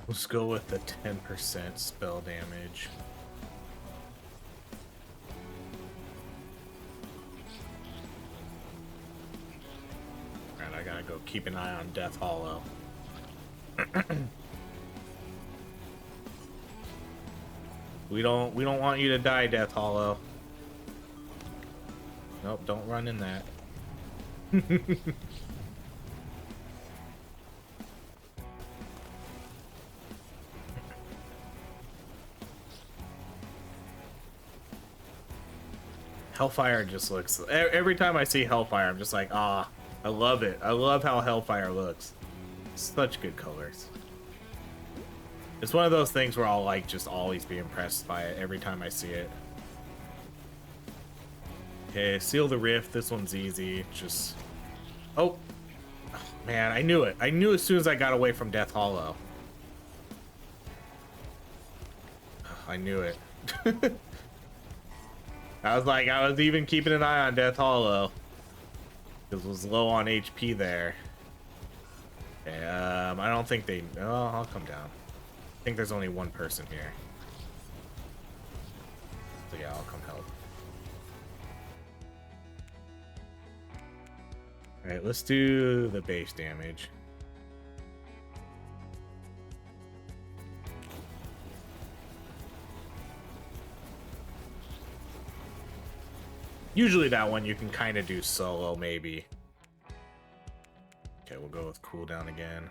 Let's go with the 10% spell damage. Alright, I gotta go keep an eye on Death Hollow. We don't want you to die, Death Hollow. Nope, don't run in that. Hellfire just looks... Every time I see Hellfire, I'm just like, ah, I love it. I love how Hellfire looks. Such good colors. It's one of those things where I'll like just always be impressed by it every time I see it. Okay, Seal the Rift. This one's easy. Just... Oh! Oh man, I knew it. I knew as soon as I got away from Death Hollow. Oh, I knew it. I was even keeping an eye on Death Hollow. Because it was low on HP there. Okay, I don't think they... Oh, I'll come down. I think there's only one person here. So yeah, I'll come help. Alright, let's do the base damage. Usually that one you can kind of do solo, maybe. Okay, we'll go with cooldown again.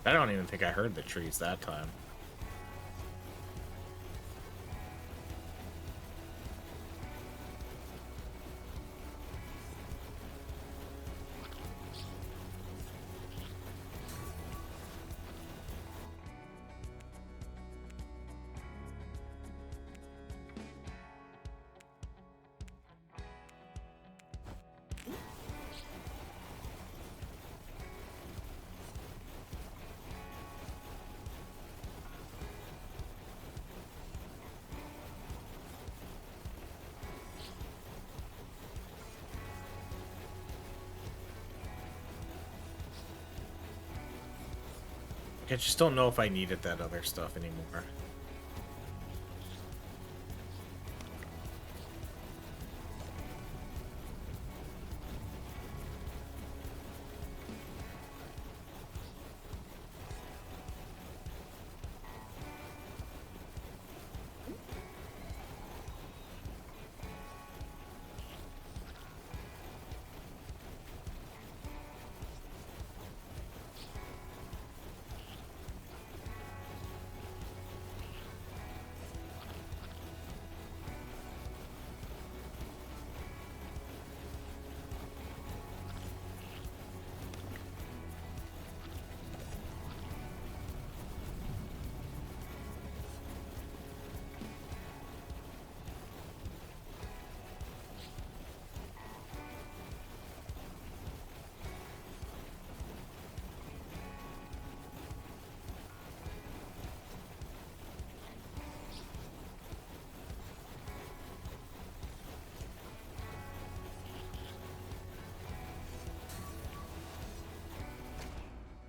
I don't even think I heard the trees that time. I just don't know if I needed that other stuff anymore.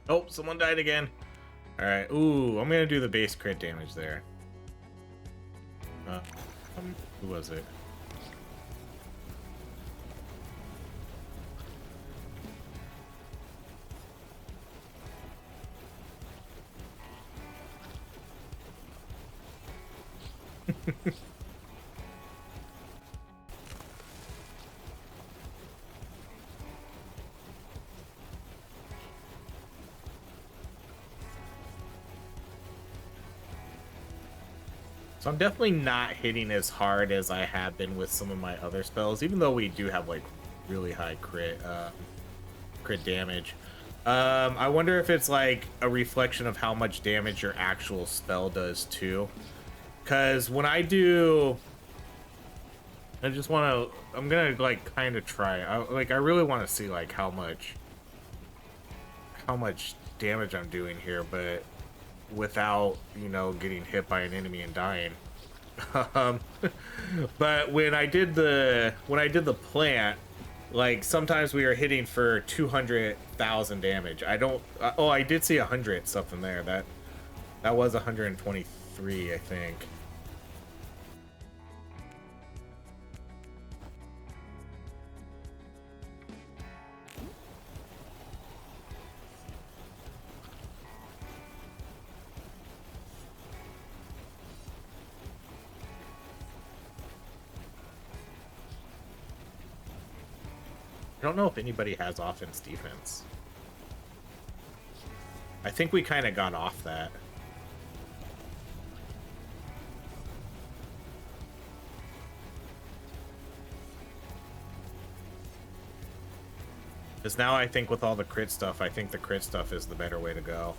Oh, someone died again. Alright, ooh, I'm gonna do the base crit damage there. Who was it? So I'm definitely not hitting as hard as I have been with some of my other spells, even though we do have like really high crit damage. I wonder if it's like a reflection of how much damage your actual spell does too. Because when I do, I just want to, I'm gonna like kind of try. I really want to see like how much damage I'm doing here, but without, you know, getting hit by an enemy and dying. But when I did the plant, like sometimes we were hitting for 200,000 damage. I don't. Oh, I did see 100 something there. That was 123, I think. I don't know if anybody has offense defense. I think we kind of got off that. Because now I think with all the crit stuff, I think the crit stuff is the better way to go.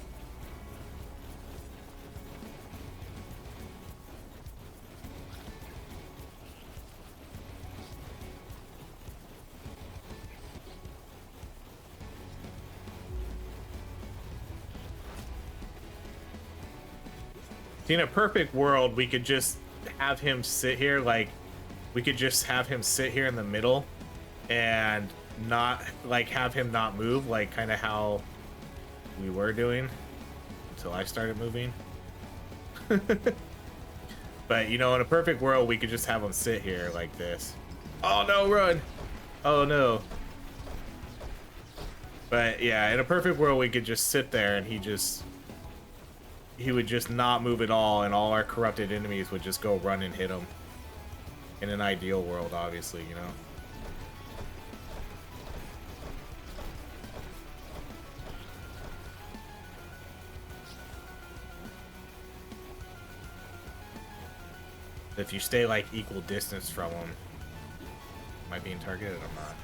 See, in a perfect world, we could just have him sit here, like, we could just have him sit here in the middle and not, like, have him not move, like, kind of how we were doing until I started moving. But, you know, in a perfect world, we could just have him sit here like this. Oh, no, run! Oh, no. But, yeah, in a perfect world, we could just sit there and he would just not move at all, and all our corrupted enemies would just go run and hit him. In an ideal world, obviously, you know. If you stay like equal distance from him, am I being targeted? I'm not.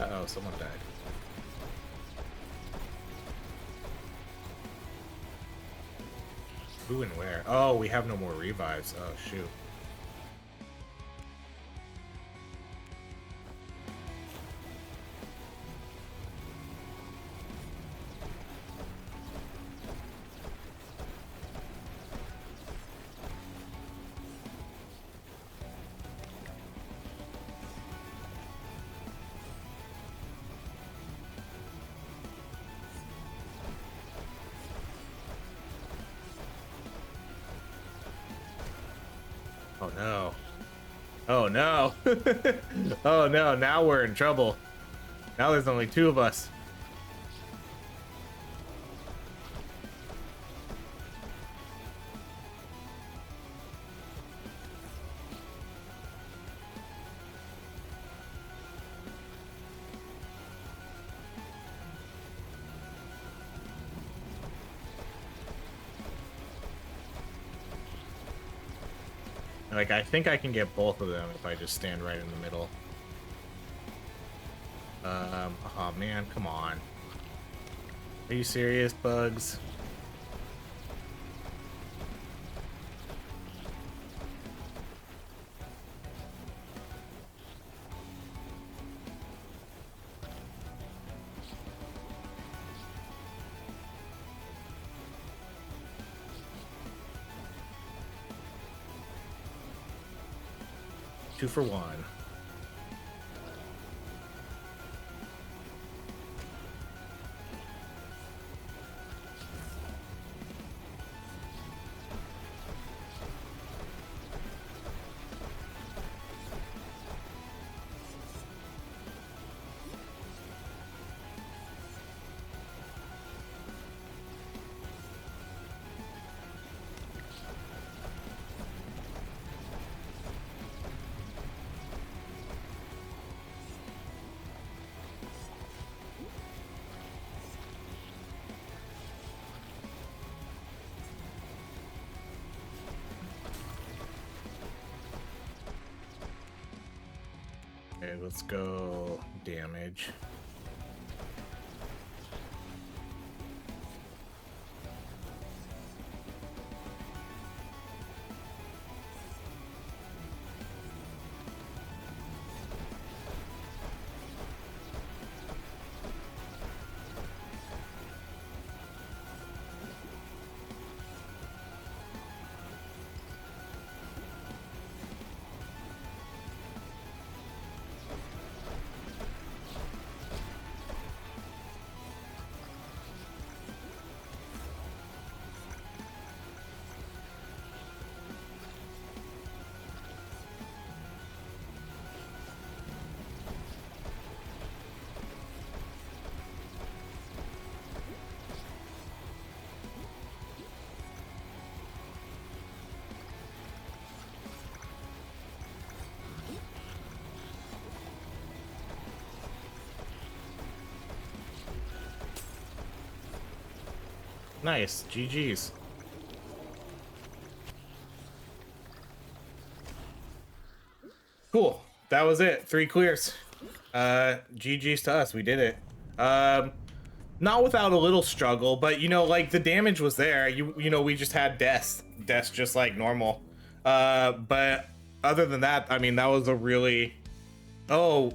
Uh-oh, someone died. Who and where? Oh, we have no more revives. Oh, shoot. Oh no. Oh no. Oh no, now we're in trouble. Now there's only two of us. Like, I think I can get both of them if I just stand right in the middle. Oh man, come on. Are you serious, Bugs? Two for one. Okay, let's go damage. Nice. GG's. Cool. That was it. 3 clears. GG's to us. We did it. Not without a little struggle, but you know, like the damage was there. You know, we just had deaths just like normal. But other than that, I mean, that was a really... Oh,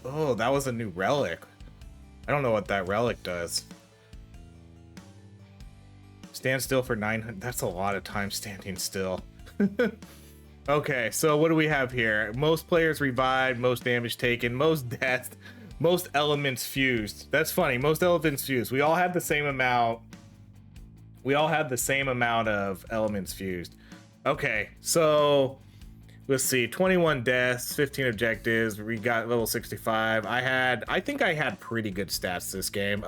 oh, that was a new relic. I don't know what that relic does. Stand still for 900. That's a lot of time standing still. Okay, so what do we have here? Most players revived, most damage taken, most death, most elements fused. That's funny. Most elements fused. We all had the same amount. We all had the same amount of elements fused. Okay, so let's see. 21 deaths, 15 objectives. We got level 65. I think I had pretty good stats this game.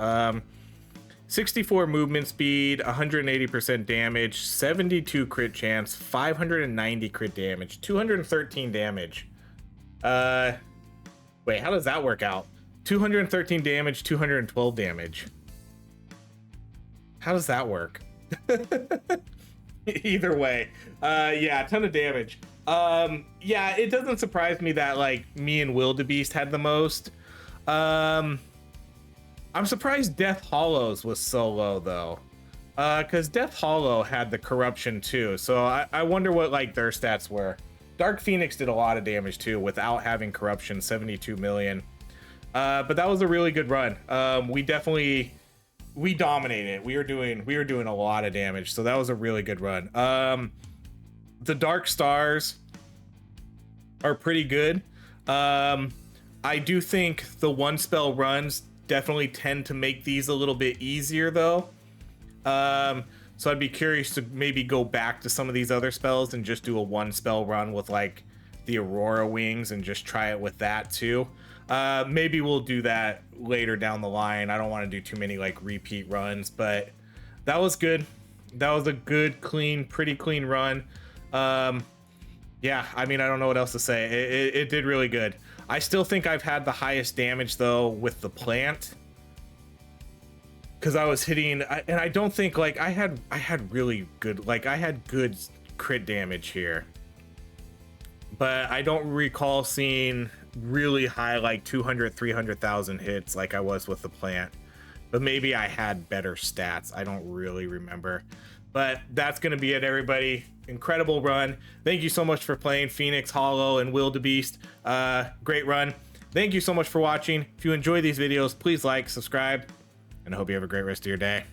64 movement speed, 180% damage, 72 crit chance, 590 crit damage, 213 damage. Wait, how does that work out? 213 damage, 212 damage. How does that work? Either way, yeah, a ton of damage. Yeah, it doesn't surprise me that like me and Wildebeest had the most. I'm surprised Death Hollows was so low though, because Death Hollow had the corruption too, so I wonder what like their stats were. Dark Phoenix did a lot of damage too without having corruption, 72 million. But that was a really good run. We dominated. We were doing a lot of damage, so that was a really good run. The Dark Stars are pretty good. I do think the one spell runs definitely tend to make these a little bit easier though. So I'd be curious to maybe go back to some of these other spells and just do a one spell run with like the Aurora Wings and just try it with that too. Maybe we'll do that later down the line. I don't want to do too many like repeat runs, but that was good. That was a good, clean, pretty clean run. Yeah, I mean, I don't know what else to say. It did really good. I still think I've had the highest damage though with the plant, because I was hitting, and I don't think like I had really good, like I had good crit damage here, but I don't recall seeing really high like 200,000-300,000 hits like I was with the plant. But maybe I had better stats. I don't really remember. But that's gonna be it, everybody. Incredible run. Thank you so much for playing Phoenix, Hollow, and Wildebeest. Great run. Thank you so much for watching. If you enjoy these videos, please like, subscribe, and I hope you have a great rest of your day.